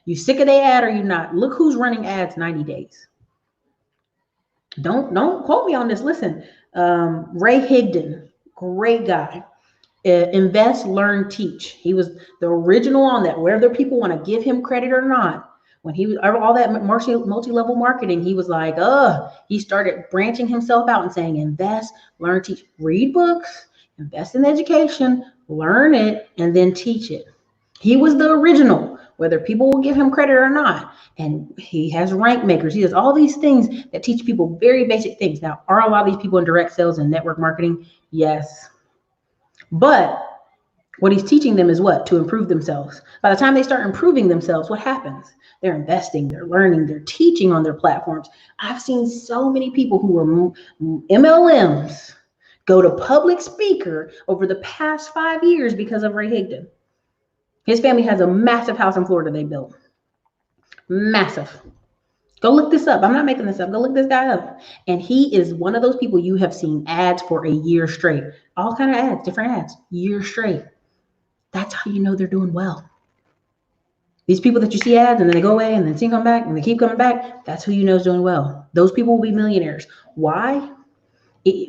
A: You sick of their ad or you not. Look who's running ads 90 days. Don't quote me on this. Listen, Ray Higdon, great guy. Invest, learn, teach. He was the original on that, whether people want to give him credit or not. When he was all that multi-level marketing, he was like, he started branching himself out and saying, invest, learn, teach, read books, invest in education, learn it, and then teach it. He was the original, whether people will give him credit or not. And he has rank makers. He does all these things that teach people very basic things. Now, are a lot of these people in direct sales and network marketing? Yes. But what he's teaching them is what? To improve themselves. By the time they start improving themselves, what happens? They're investing, they're learning, they're teaching on their platforms. I've seen so many people who are MLMs go to public speaker over the past 5 years because of Ray Higdon. His family has a massive house in Florida they built. Massive. Go look this up. I'm not making this up. Go look this guy up. And he is one of those people you have seen ads for a year straight. All kind of ads, different ads, year straight. That's how you know they're doing well. These people that you see ads and then they go away and then see them come back and they keep coming back, that's who you know is doing well. Those people will be millionaires. Why?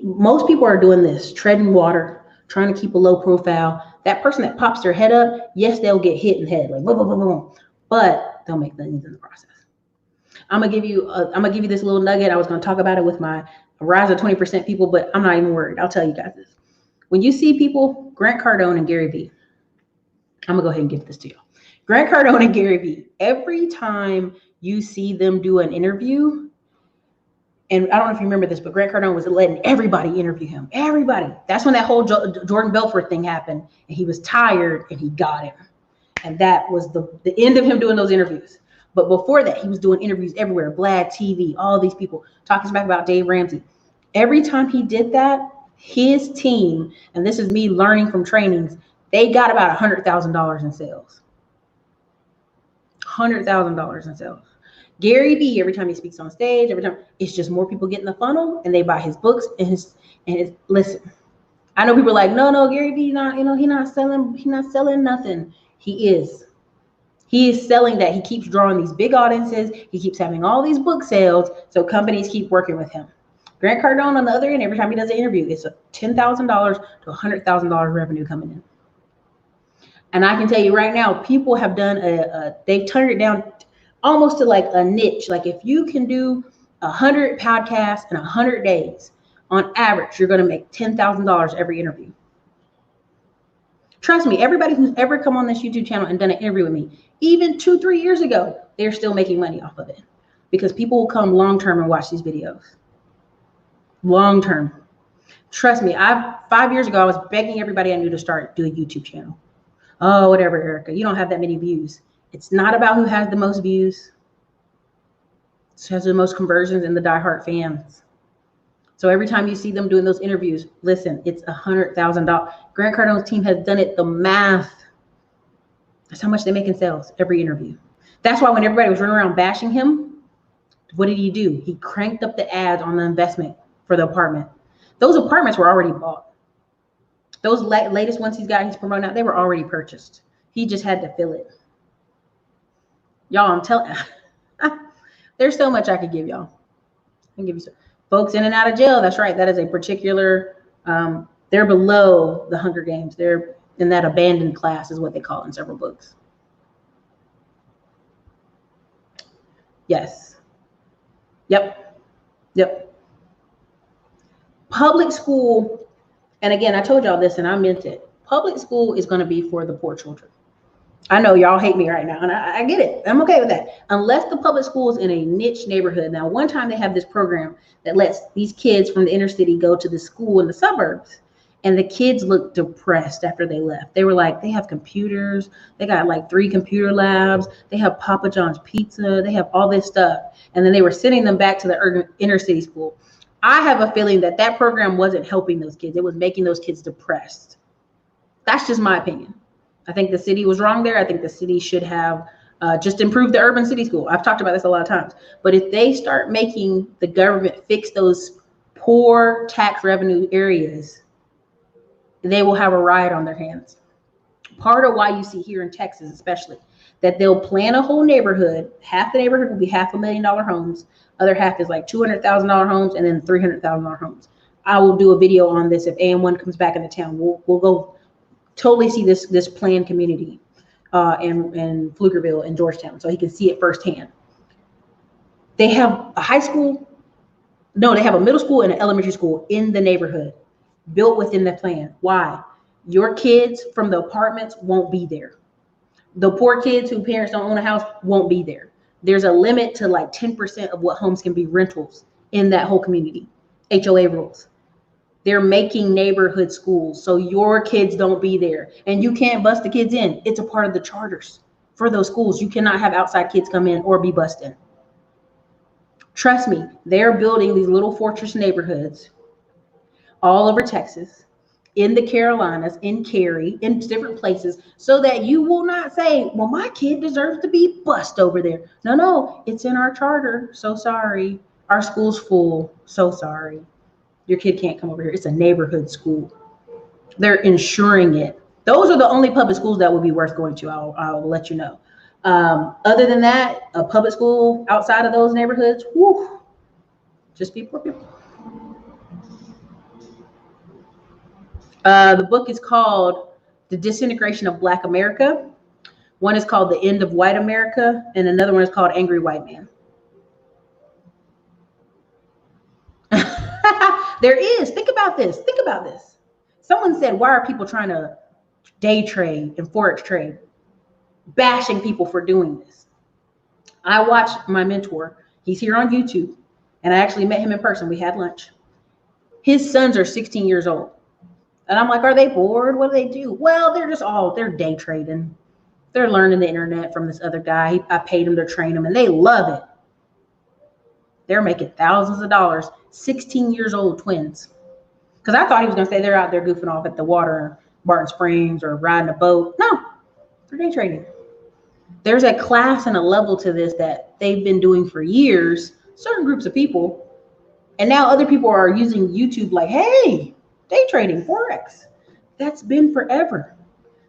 A: Most people are doing this, treading water, trying to keep a low profile. That person that pops their head up, yes, they'll get hit in the head, like boom, boom, boom, boom, but they'll make millions in the process. I'm gonna give you this little nugget. I was gonna talk about it with my rise of 20% people, but I'm not even worried. I'll tell you guys this. When you see people, Grant Cardone and Gary Vee, I'm gonna go ahead and give this to you. Grant Cardone and Gary Vee, every time you see them do an interview, and I don't know if you remember this, but Grant Cardone was letting everybody interview him. Everybody. That's when that whole Jordan Belfort thing happened, and he was tired, and he got him. And that was the end of him doing those interviews. But before that, he was doing interviews everywhere, Vlad TV, all these people talking smack about Dave Ramsey. Every time he did that, his team, and this is me learning from trainings, they got about $100,000 in sales. $100,000 in sales. Gary Vee, every time he speaks on stage, every time, it's just more people get in the funnel and they buy his books and his listen. I know people are like, no, Gary Vee not, he's not selling nothing. He is selling that. He keeps drawing these big audiences. He keeps having all these book sales, so companies keep working with him. Grant Cardone, on the other end, every time he does an interview, it's a $10,000 to $100,000 revenue coming in. And I can tell you right now, people have done they've turned it down almost to like a niche. Like if you can do 100 podcasts in 100 days, on average, you're going to make $10,000 every interview. Trust me, everybody who's ever come on this YouTube channel and done an interview with me, even 2-3 years ago, they're still making money off of it because people will come long-term and watch these videos. Long-term. Trust me, 5 years ago, I was begging everybody I knew to start do a YouTube channel. Oh, whatever, Erica, you don't have that many views. It's not about who has the most views. It has the most conversions and the diehard fans. So every time you see them doing those interviews, listen, it's $100,000. Grant Cardone's team has done it, the math. That's how much they make in sales every interview. That's why when everybody was running around bashing him, what did he do? He cranked up the ads on the investment for the apartment. Those apartments were already bought. Those latest ones he's promoting out, they were already purchased. He just had to fill it. Y'all, I'm telling there's so much I could give y'all. I can give you some. Folks in and out of jail, that's right. That is a particular, they're below the Hunger Games. They're in that abandoned class is what they call it in several books. Yes. Yep. Public school, and again, I told y'all this and I meant it. Public school is going to be for the poor children. I know y'all hate me right now, and I get it. I'm okay with that. Unless the public school is in a niche neighborhood. Now, one time they have this program that lets these kids from the inner city go to the school in the suburbs, and the kids looked depressed after they left. They were like, they have computers. They got like 3 computer labs. They have Papa John's pizza. They have all this stuff. And then they were sending them back to the inner city school. I have a feeling that that program wasn't helping those kids. It was making those kids depressed. That's just my opinion. I think the city was wrong there. I think the city should have Just improve the urban city school. I've talked about this a lot of times. But if they start making the government fix those poor tax revenue areas, they will have a riot on their hands. Part of why you see here in Texas, especially, that they'll plan a whole neighborhood. Half the neighborhood will be $500,000 homes. Other half is like $200,000 homes, and then $300,000 homes. I will do a video on this if AM1 comes back into town. We'll go totally see this planned community in Pflugerville and Georgetown, so he can see it firsthand. They have a high school. No, they have a middle school and an elementary school in the neighborhood, built within the plan. Why? Your kids from the apartments won't be there. The poor kids whose parents don't own a house won't be there. There's a limit to like 10% of what homes can be rentals in that whole community. HOA rules. They're making neighborhood schools so your kids don't be there. And you can't bust the kids in. It's a part of the charters for those schools. You cannot have outside kids come in or be bussed in. Trust me, they're building these little fortress neighborhoods all over Texas, in the Carolinas, in Cary, in different places, so that you will not say, well, my kid deserves to be bussed over there. No, it's in our charter. So sorry. Our school's full. So sorry. Your kid can't come over here. It's a neighborhood school. They're ensuring it. Those are the only public schools that would be worth going to. I'll let you know. Other than that, a public school outside of those neighborhoods, whew, just be poor people. The book is called The Disintegration of Black America. One is called The End of White America, and another one is called Angry White Man. There is. Think about this. Think about this. Someone said, why are people trying to day trade and forex trade? Bashing people for doing this. I watched my mentor. He's here on YouTube, and I actually met him in person. We had lunch. His sons are 16 years old. And I'm like, are they bored? What do they do? Well, they're day trading. They're learning the internet from this other guy. I paid them to train them, and they love it. They're making thousands of dollars. 16 years old twins. Because I thought he was going to say they're out there goofing off at the water, Barton Springs, or riding a boat. No, they're day trading. There's a class and a level to this that they've been doing for years, certain groups of people. And now other people are using YouTube like, hey, day trading, forex. That's been forever.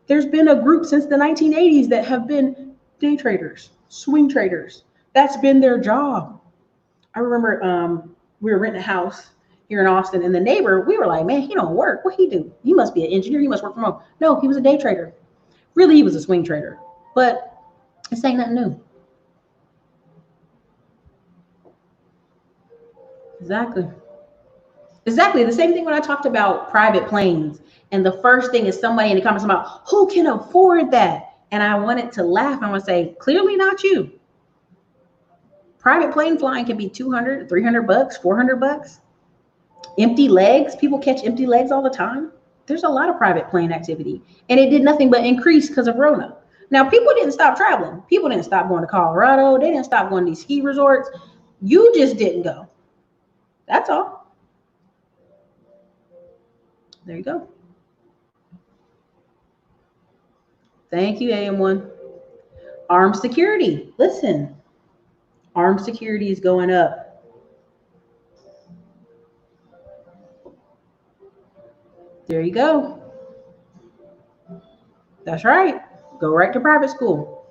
A: There's been a group since the 1980s that have been day traders, swing traders. That's been their job. I remember we were renting a house here in Austin, and the neighbor, we were like, man, he don't work. What he do? He must be an engineer. He must work from home. No, he was a day trader. Really, he was a swing trader. But this ain't nothing new. Exactly. The same thing when I talked about private planes. And the first thing is somebody in the comments about, who can afford that? And I wanted to laugh. I want to say, clearly not you. Private plane flying can be $200, $300, $400. Empty legs. People catch empty legs all the time. There's a lot of private plane activity. And it did nothing but increase because of Rona. Now, people didn't stop traveling. People didn't stop going to Colorado. They didn't stop going to these ski resorts. You just didn't go. That's all. There you go. Thank you, AM1. Armed security. Listen. Armed security is going up. There you go. That's right. Go right to private school.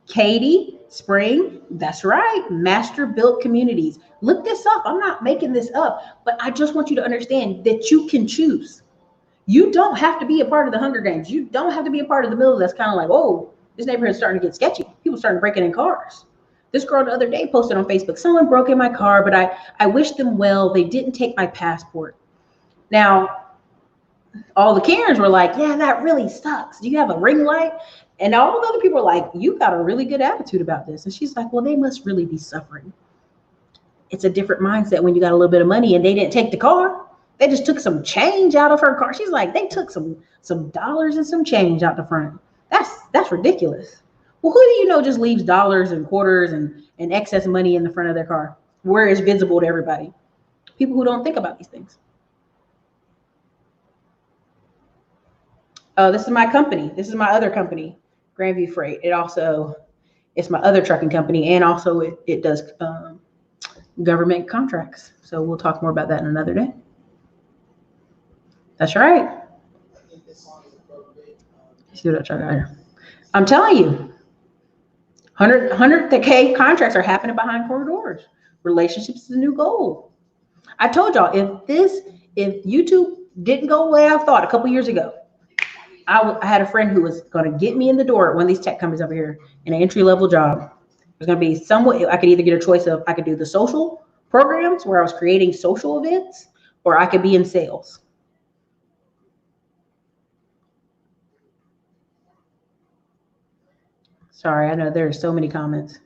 A: Katie, Spring, that's right. Master built communities. Look this up. I'm not making this up, but I just want you to understand that you can choose. You don't have to be a part of the Hunger Games. You don't have to be a part of the middle that's kind of like, oh, this neighborhood's starting to get sketchy. People starting breaking in cars. This girl the other day posted on Facebook, someone broke in my car, but I wish them well. They didn't take my passport. Now, all the Karens were like, yeah, that really sucks. Do you have a ring light? And all the other people were like, you got a really good attitude about this. And she's like, well, they must really be suffering. It's a different mindset when you got a little bit of money and they didn't take the car. They just took some change out of her car. She's like, they took some dollars and some change out the front. That's ridiculous. Well, who do you know just leaves dollars and quarters and excess money in the front of their car where it's visible to everybody? People who don't think about these things. This is my company. This is my other company, Grandview Freight. It's my other trucking company, and also it does government contracts. So we'll talk more about that in another day. That's right. See what I try here. I'm telling you, 100K contracts are happening behind closed doors. Relationships is the new goal. I told y'all, if YouTube didn't go the way I thought a couple years ago, I had a friend who was going to get me in the door at one of these tech companies over here in an entry-level job. It was going to be somewhat, I could either get a choice of, I could do the social programs where I was creating social events, or I could be in sales. Sorry, I know there are so many comments.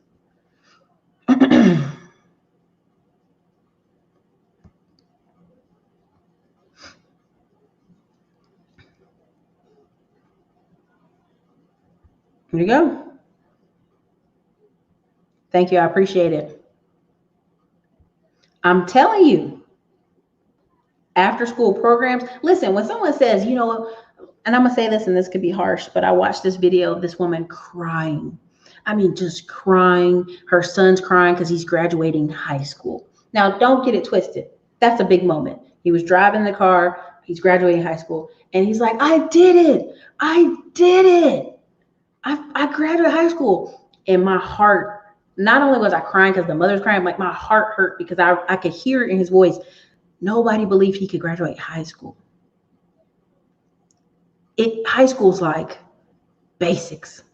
A: Here you go. Thank you. I appreciate it. I'm telling you, after school programs. Listen, when someone says, you know, and I'm going to say this, and this could be harsh, but I watched this video of this woman crying. I mean, just crying. Her son's crying because he's graduating high school. Now, don't get it twisted. That's a big moment. He was driving the car. He's graduating high school. And he's like, I did it. I did it. I graduated high school. And my heart, not only was I crying because the mother's crying, like my heart hurt because I could hear it in his voice. Nobody believed he could graduate high school. High school's like basics.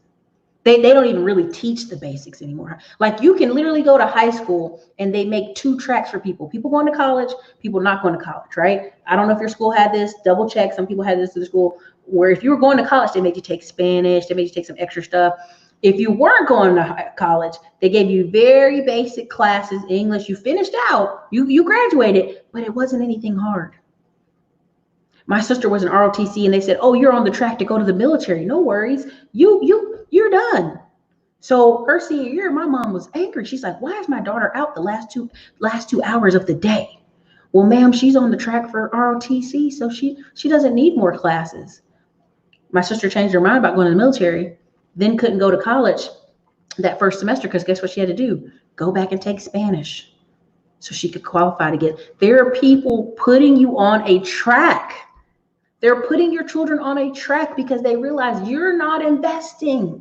A: They don't even really teach the basics anymore. Like you can literally go to high school and they make 2 tracks for people. People going to college, people not going to college, right? I don't know if your school had this, double check. Some people had this in the school where if you were going to college, they made you take Spanish, they made you take some extra stuff. If you weren't going to college, they gave you very basic classes, English. You finished out, you graduated, but it wasn't anything hard. My sister was in ROTC and they said, oh, you're on the track to go to the military. No worries. You're done. So her senior year, my mom was angry. She's like, why is my daughter out the last two hours of the day? Well, ma'am, she's on the track for ROTC, so she doesn't need more classes. My sister changed her mind about going to the military, then couldn't go to college that first semester because guess what she had to do? Go back and take Spanish so she could qualify to get. There are people putting you on a track. They're putting your children on a track because they realize you're not investing.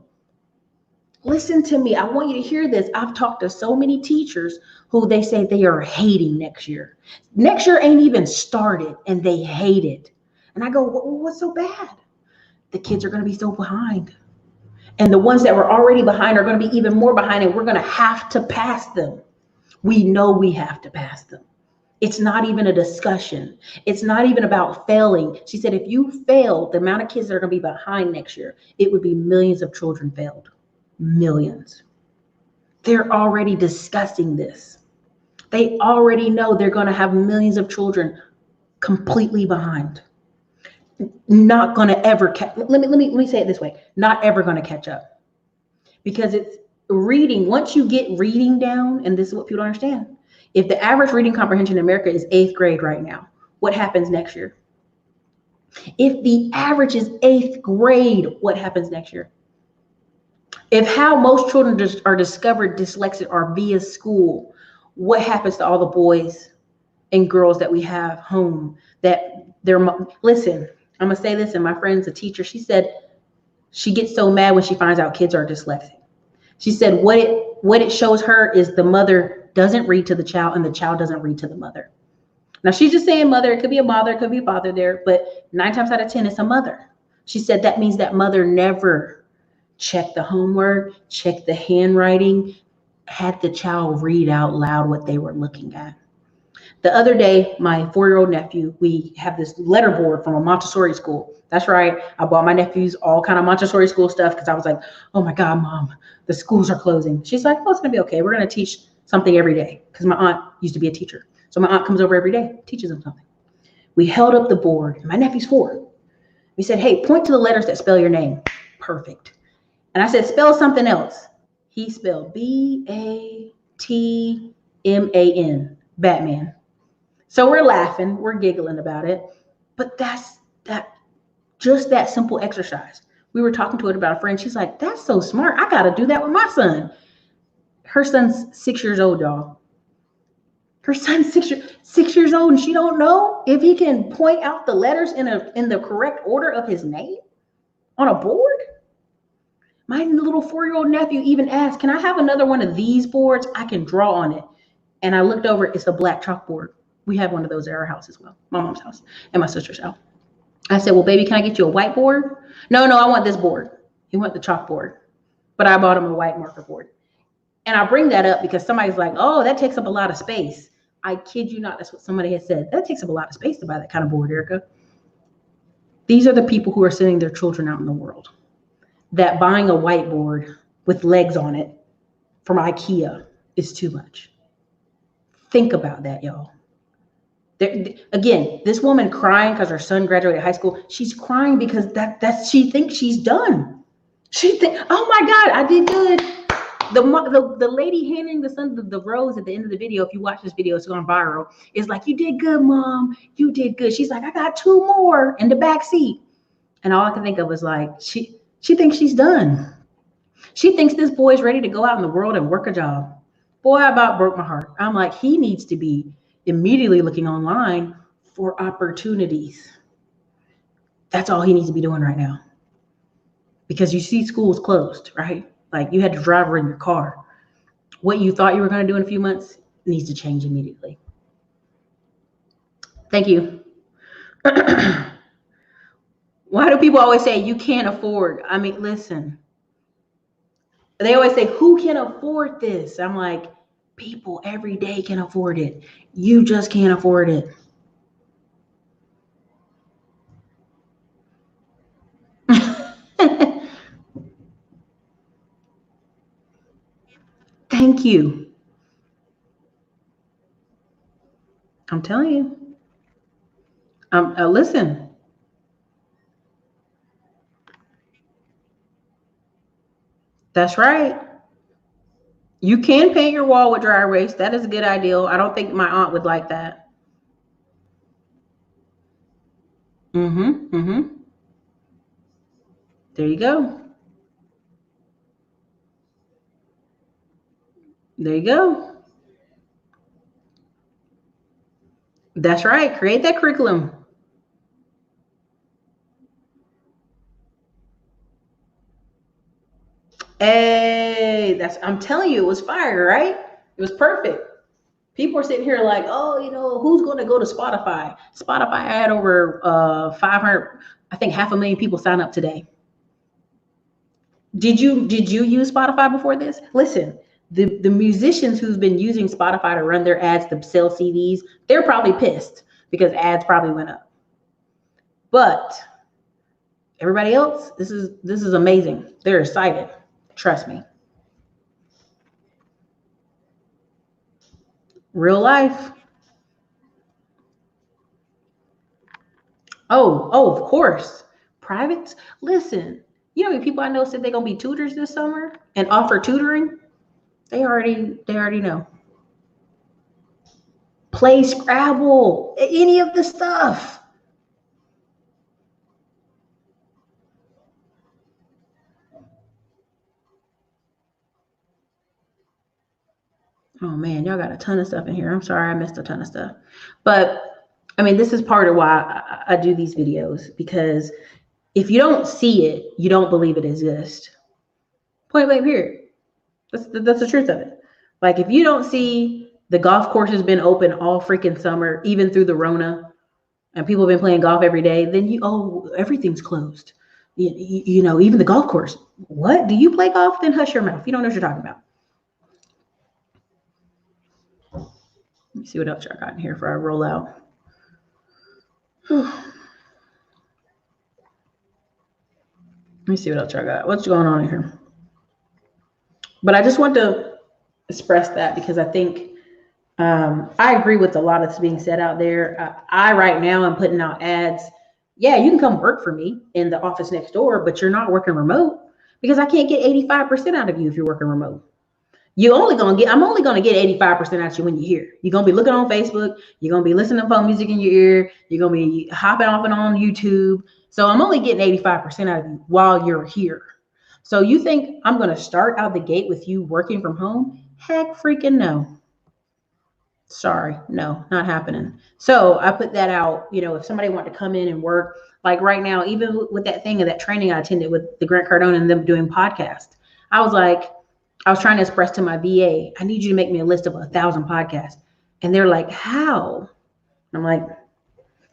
A: Listen to me. I want you to hear this. I've talked to so many teachers who they say they are hating next year. Next year ain't even started and they hate it. And I go, what's so bad? The kids are going to be so behind. And the ones that were already behind are going to be even more behind, and we're going to have to pass them. We know we have to pass them. It's not even a discussion. It's not even about failing. She said, if you fail, the amount of kids that are going to be behind next year, it would be millions of children failed. Millions. They're already discussing this. They already know they're going to have millions of children completely behind. Not going to ever catch. Let me say it this way. Not ever going to catch up. Because it's reading. Once you get reading down, and this is what people don't understand. If the average reading comprehension in America is 8th grade right now, what happens next year? If the average is 8th grade, what happens next year? If how most children are discovered dyslexic are via school, what happens to all the boys and girls that we have home that listen, I'm going to say this, and my friend's a teacher. She said she gets so mad when she finds out kids are dyslexic. She said what it shows her is the mother doesn't read to the child and the child doesn't read to the mother. Now she's just saying mother, it could be a mother, it could be a father there, but 9 times out of 10, it's a mother. She said that means that mother never checked the homework, checked the handwriting, had the child read out loud what they were looking at. The other day, my 4-year-old nephew, we have this letter board from a Montessori school. That's right. I bought my nephews all kind of Montessori school stuff because I was like, oh my God, Mom, the schools are closing. She's like, oh, it's going to be okay. We're going to teach something every day because my aunt used to be a teacher. So my aunt comes over every day, teaches them something. We held up the board. And my nephew's 4. We said, hey, point to the letters that spell your name. Perfect. And I said, spell something else. He spelled B-A-T-M-A-N, Batman. So we're laughing, we're giggling about it, but that's just that simple exercise. We were talking to it about a friend. She's like, that's so smart. I got to do that with my son. Her son's 6 years old, y'all. Her son's 6 years old, and she don't know if he can point out the letters in the correct order of his name on a board. My little 4-year-old nephew even asked, can I have another one of these boards? I can draw on it. And I looked over, it's a black chalkboard. We have one of those at our house as well, my mom's house and my sister's house. I said, well, baby, can I get you a whiteboard? No, I want this board. He went the chalkboard, but I bought him a white marker board. And I bring that up because somebody's like, oh, that takes up a lot of space. I kid you not, that's what somebody had said. That takes up a lot of space to buy that kind of board, Erica. These are the people who are sending their children out in the world. That buying a whiteboard with legs on it from IKEA is too much. Think about that, y'all. Again, this woman crying because her son graduated high school, she's crying because she thinks she's done. Oh my God, I did good. The lady handing the son the rose at the end of the video, if you watch this video, it's gone viral, is like, you did good, Mom. You did good. She's like, I got 2 more in the back seat. And all I can think of was like, she thinks she's done. She thinks this boy's ready to go out in the world and work a job. Boy, I about broke my heart. I'm like, he needs to be immediately looking online for opportunities. That's all he needs to be doing right now. Because you see schools closed, right? Like you had to drive her in your car. What you thought you were going to do in a few months needs to change immediately. Thank you. Why do people always say you can't afford? I mean, listen. They always say, who can afford this? I'm like, people every day can afford it. You just can't afford it. Thank you. I'm telling you. Listen. That's right. You can paint your wall with dry erase. That is a good idea. I don't think my aunt would like that. There you go. There you go. That's right. Create that curriculum. Hey, I'm telling you, it was fire, right? It was perfect. People are sitting here like, oh, who's going to go to Spotify? Spotify had over 500, I think 500,000 people sign up today. Did you use Spotify before this? Listen, the musicians who've been using Spotify to run their ads to sell CDs, they're probably pissed because ads probably went up. But everybody else, this is amazing. They're excited. Trust me. Real life. Oh, of course. Privates. Listen, people I know said they're gonna be tutors this summer and offer tutoring. They already know. Play Scrabble, any of the stuff. Oh man, y'all got a ton of stuff in here. I'm sorry I missed a ton of stuff. But I mean, this is part of why I do these videos, because if you don't see it, you don't believe it exists. Point blank period. That's the truth of it. Like if you don't see the golf course has been open all freaking summer, even through the Rona, and people have been playing golf every day, then everything's closed. Even the golf course. What? Do you play golf? Then hush your mouth. You don't know what you're talking about. Let me see what else I got in here before I roll out. Let me see what else I got. What's going on in here? But I just want to express that because I think I agree with a lot that's being said out there. I right now am putting out ads. Yeah, you can come work for me in the office next door, but you're not working remote because I can't get 85% out of you if you're working remote. I'm only going to get 85% out of you when you're here. You're going to be looking on Facebook. You're going to be listening to phone music in your ear. You're going to be hopping off and on YouTube. So I'm only getting 85% out of you while you're here. So you think I'm going to start out the gate with you working from home? Heck freaking no. Sorry, no, not happening. So I put that out, if somebody wanted to come in and work, like right now, even with that thing of that training I attended with the Grant Cardone and them doing podcasts, I was trying to express to my VA, I need you to make me a list of 1,000 podcasts. And they're like, how? I'm like,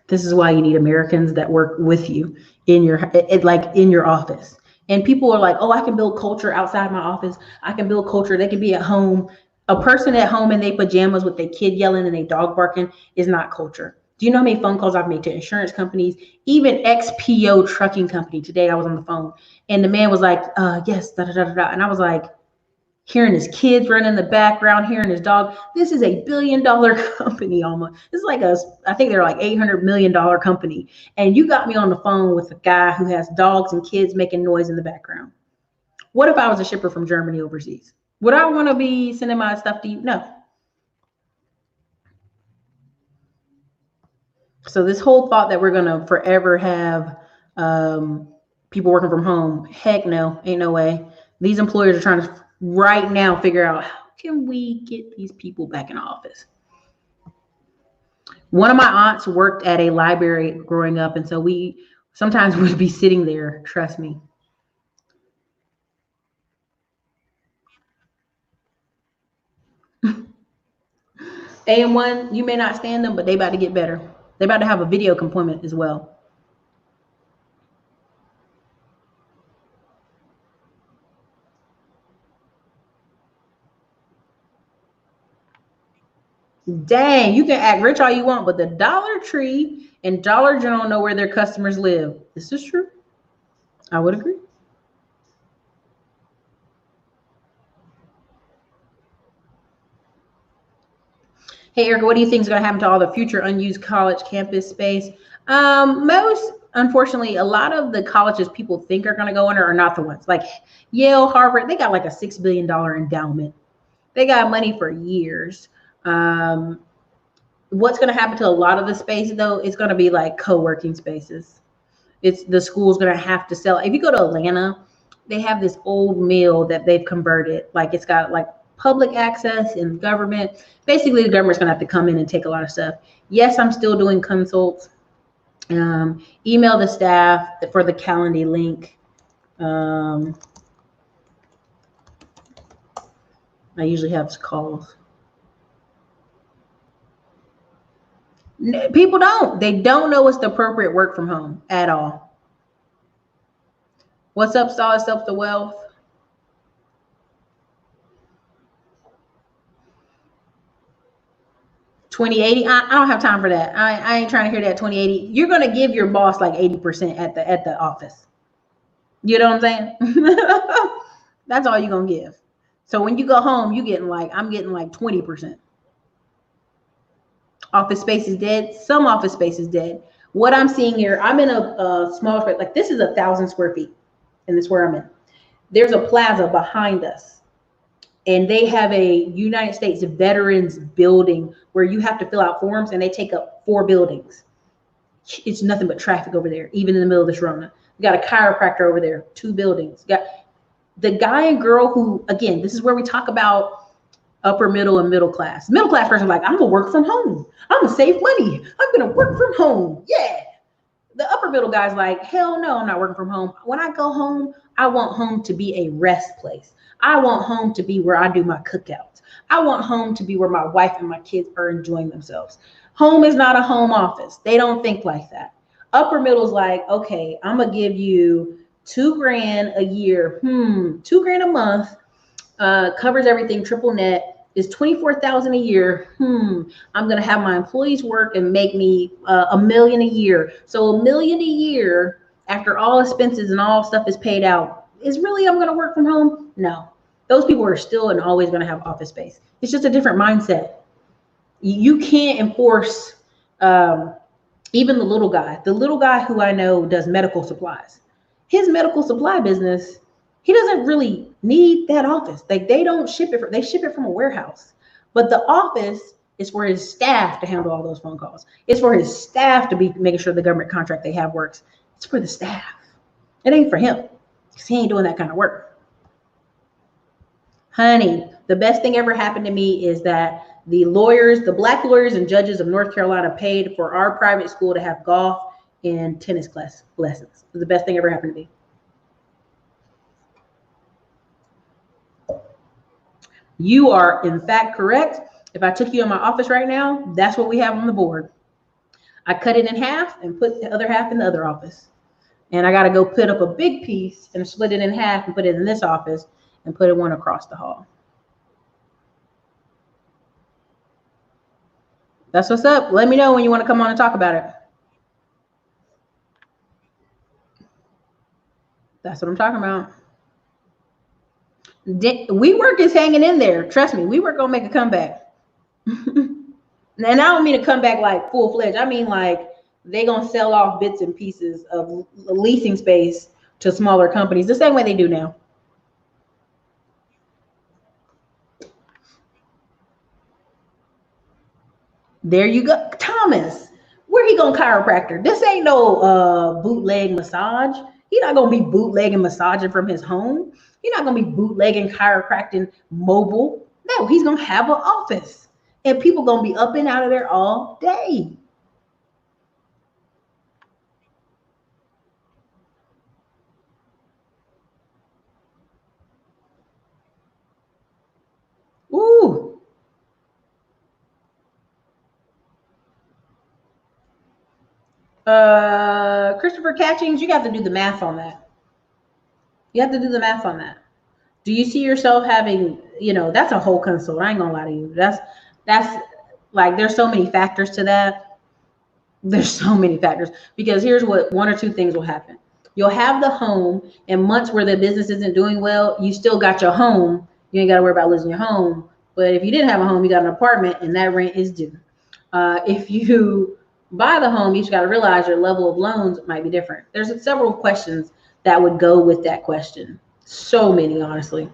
A: this is why you need Americans that work with you in your office. And people are like, oh, I can build culture outside my office. I can build culture. They can be at home. A person at home in their pajamas with their kid yelling and their dog barking is not culture. Do you know how many phone calls I've made to insurance companies, even XPO trucking company? Today I was on the phone and the man was like, yes, da da da da. And I was like, hearing his kids running in the background, hearing his dog. This is $1 billion company almost. This is I think they're like $800 million company. And you got me on the phone with a guy who has dogs and kids making noise in the background. What if I was a shipper from Germany overseas? Would I want to be sending my stuff to you? No. So this whole thought that we're going to forever have people working from home, heck no, ain't no way. These employers are trying to right now figure out how can we get these people back in office. One of my aunts worked at a library growing up, and so we sometimes would be sitting there, trust me. AM1, you may not stand them, but they about to get better. They about to have a video component as well. Dang, you can act rich all you want, but the Dollar Tree and Dollar General know where their customers live. This is true. I would agree. Hey, Erica, what do you think is going to happen to all the future unused college campus space? Unfortunately, a lot of the colleges people think are going to go under are not the ones. Like Yale, Harvard, they got like a $6 billion endowment. They got money for years. What's going to happen to a lot of the space, though, it's going to be like co-working spaces. It's the school's going to have to sell. If you go to Atlanta, they have this old mill that they've converted. Like it's got like public access and government. Basically, the government's going to have to come in and take a lot of stuff. Yes, I'm still doing consults. Email the staff for the Calendly link. I usually have calls. People they don't know what's the appropriate work from home at all. What's up, Solid Self to Wealth? $20.80. I don't have time for that. I ain't trying to hear that $20.80. You're gonna give your boss like 80% at the office. You know what I'm saying? That's all you're gonna give. So when you go home, I'm getting like 20%. Office space is dead. Some office space is dead. What I'm seeing here, I'm in a small space. Like this is 1,000 square feet, and this is where I'm in. There's a plaza behind us, and they have a United States Veterans building where you have to fill out forms, and they take up 4 buildings. It's nothing but traffic over there, even in the middle of this Rona. We got a chiropractor over there, 2 buildings. Got the guy and girl who, again, this is where we talk about upper middle and middle class. Middle class person like, I'm gonna work from home. I'm gonna save money. I'm gonna work from home. Yeah. The upper middle guy's like, hell no, I'm not working from home. When I go home, I want home to be a rest place. I want home to be where I do my cookouts. I want home to be where my wife and my kids are enjoying themselves. Home is not a home office. They don't think like that. Upper middle's like, okay, I'm gonna give you $2,000 a year. $2,000 a month, covers everything, triple net. Is $24,000 a year. I'm gonna have my employees work and make me $1 million a year. So $1 million a year after all expenses and all stuff is paid out is really I'm gonna work from home? No, those people are still and always gonna have office space. It's just a different mindset. You can't enforce even the little guy. The little guy who I know does medical supplies. His medical supply business, he doesn't really need that office. Like they don't ship it. They ship it from a warehouse. But the office is for his staff to handle all those phone calls. It's for his staff to be making sure the government contract they have works. It's for the staff. It ain't for him, because he ain't doing that kind of work. Honey, the best thing ever happened to me is that the lawyers, the black lawyers and judges of North Carolina paid for our private school to have golf and tennis class lessons. It was the best thing ever happened to me. You are, in fact, correct. If I took you in my office right now, that's what we have on the board. I cut it in half and put the other half in the other office. And I got to go put up a big piece and split it in half and put it in this office and put it one across the hall. That's what's up. Let me know when you want to come on and talk about it. That's what I'm talking about. WeWork is hanging in there. Trust me, WeWork gonna make a comeback. And I don't mean to come back like full-fledged. I mean like they gonna sell off bits and pieces of leasing space to smaller companies the same way they do now. There you go. Thomas, where he gonna chiropractor? This ain't no bootleg massage. He's not gonna be bootlegging massaging from his home. He's not gonna be bootlegging chiropractic mobile. No, he's gonna have an office. And people gonna be up and out of there all day. Ooh. Christopher Catchings, you got to do the math on that. You have to do the math on that. Do you see yourself having, that's a whole consult. I ain't gonna lie to you. That's like, there's so many factors to that. There's so many factors, because here's what one or two things will happen. You'll have the home, and months where the business isn't doing well, you still got your home. You ain't got to worry about losing your home. But if you didn't have a home, you got an apartment, and that rent is due. If you buy the home, you just got to realize your level of loans might be different. There's several questions that would go with that question. So many, honestly.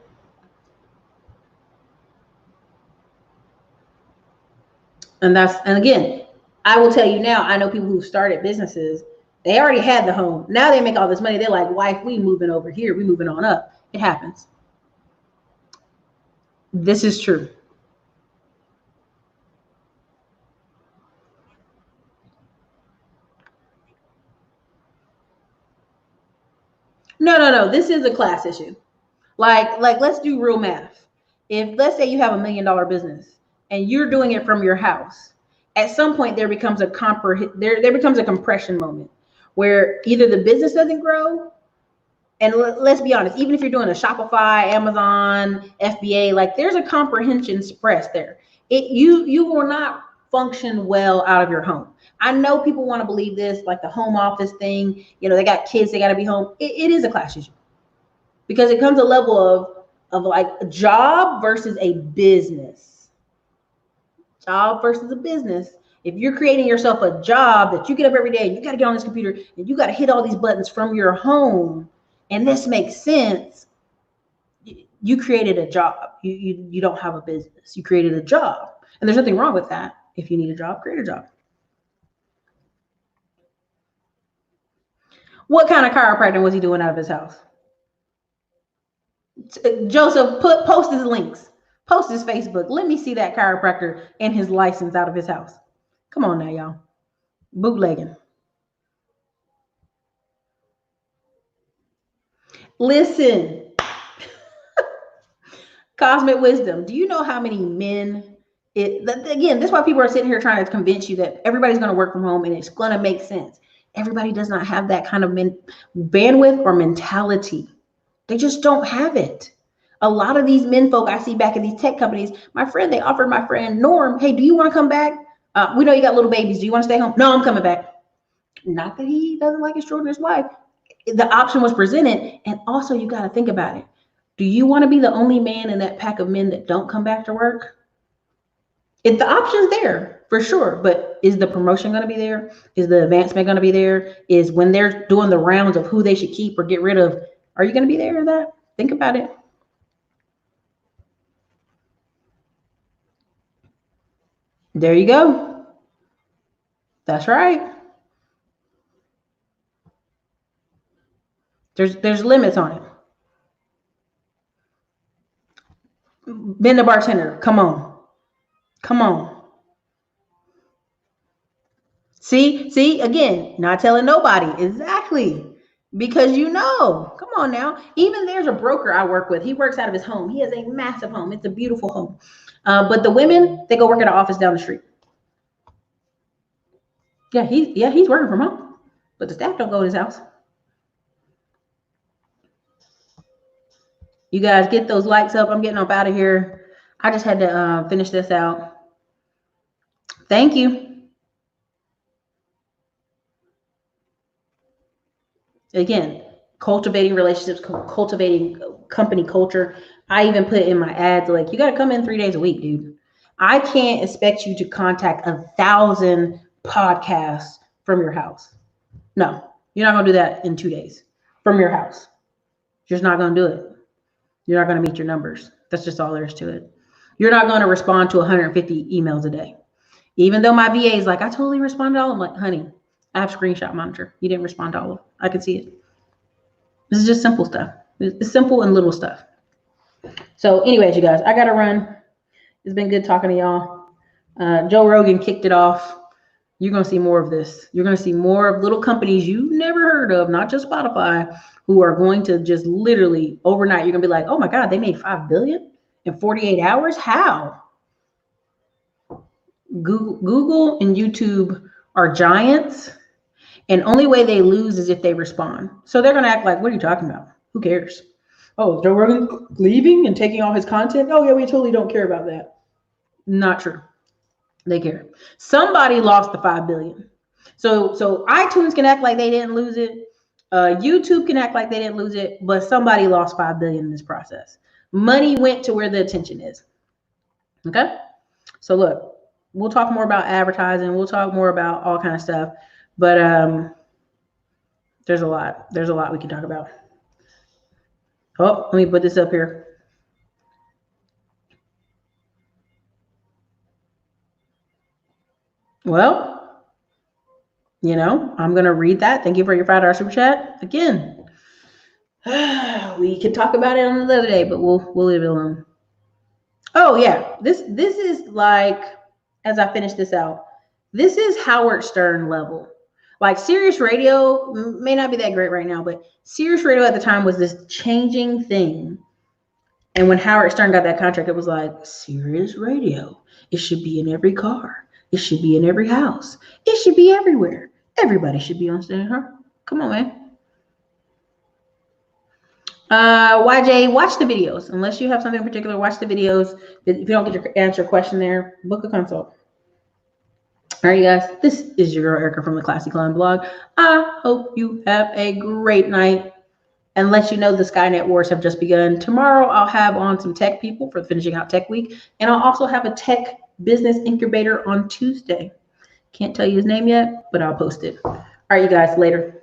A: And again, I will tell you now, I know people who started businesses, they already had the home. Now they make all this money. They're like, wife, we moving over here. We moving on up. It happens. This is true. No. This is a class issue. Like let's do real math. If let's say you have $1 million business and you're doing it from your house, at some point there becomes a compression moment where either the business doesn't grow, and let's be honest, even if you're doing a Shopify, Amazon, FBA, like there's a comprehension suppressed there. You will not function well out of your home. I know people want to believe this, like the home office thing, they got kids, they got to be home. It is a class issue, because it comes a level of like a job versus a business. Job versus a business. If you're creating yourself a job that you get up every day, you got to get on this computer and you got to hit all these buttons from your home, and this makes sense. You created a job. You don't have a business. You created a job, and there's nothing wrong with that. If you need a job, create a job. What kind of chiropractor was he doing out of his house? Joseph, post his links. Post his Facebook. Let me see that chiropractor and his license out of his house. Come on now, y'all. Bootlegging. Listen. Cosmic wisdom. Do you know how many men again, that's why people are sitting here trying to convince you that everybody's going to work from home and it's going to make sense. Everybody does not have that kind of bandwidth or mentality. They just don't have it. A lot of these men folk I see back in these tech companies, they offered my friend Norm, hey, do you want to come back? We know you got little babies. Do you want to stay home? No, I'm coming back. Not that he doesn't like his children, his wife. The option was presented. And also you got to think about it. Do you want to be the only man in that pack of men that don't come back to work? If the option's there, for sure. But is the promotion going to be there? Is the advancement going to be there? Is when they're doing the rounds of who they should keep or get rid of, are you going to be there in that? Think about it. There you go. That's right. There's limits on it. Ben the bartender, come on. Come on. See, again, not telling nobody. Exactly. Because you know, come on now. Even there's a broker I work with. He works out of his home. He has a massive home. It's a beautiful home. But the women, they go work at an office down the street. Yeah, he's working from home. But the staff don't go to his house. You guys get those likes up. I'm getting up out of here. I just had to finish this out. Thank you. Again, cultivating relationships, cultivating company culture. I even put in my ads, like, you got to come in 3 days a week, dude. I can't expect you to contact 1,000 podcasts from your house. No, you're not going to do that in 2 days from your house. You're just not going to do it. You're not going to meet your numbers. That's just all there is to it. You're not going to respond to 150 emails a day. Even though my VA is like, I totally responded to all of them. I'm like, honey, I have screenshot monitor. You didn't respond to all of them. I can see it. This is just simple stuff. It's simple and little stuff. So anyways, you guys, I got to run. It's been good talking to y'all. Joe Rogan kicked it off. You're going to see more of this. You're going to see more of little companies you've never heard of, not just Spotify, who are going to just literally overnight, you're going to be like, oh my God, they made $5 billion in 48 hours? How? Google and YouTube are giants, and only way they lose is if they respond. So they're going to act like, what are you talking about? Who cares? Oh, Joe Rogan leaving and taking all his content? Oh yeah, we totally don't care about that. Not true. They care. Somebody lost the $5 billion. So iTunes can act like they didn't lose it. YouTube can act like they didn't lose it, but somebody lost $5 billion in this process. Money went to where the attention is. Okay. So look, we'll talk more about advertising. We'll talk more about all kind of stuff, but there's a lot we can talk about. Oh, let me put this up here. Well, you know, I'm going to read that. Thank you for your $5 super chat. Again, we could talk about it on another day, but we'll leave it alone. Oh yeah, this is like, as I finish this out, this is Howard Stern level. Like Sirius Radio may not be that great right now, but Sirius Radio at the time was this changing thing. And when Howard Stern got that contract, it was like, Sirius Radio, it should be in every car. It should be in every house. It should be everywhere. Everybody should be on stage. Huh? Come on, man. YJ, watch the videos. Unless you have something in particular, watch the videos. If you don't get your answer question there, book a consult. All right, you guys, this is your girl Erica from the Classy Climb blog. I hope you have a great night, and let you know the SKYNET wars have just begun. Tomorrow, I'll have on some tech people for finishing out tech week, and I'll also have a tech business incubator on Tuesday. Can't tell you his name yet, but I'll post it. All right, you guys, later.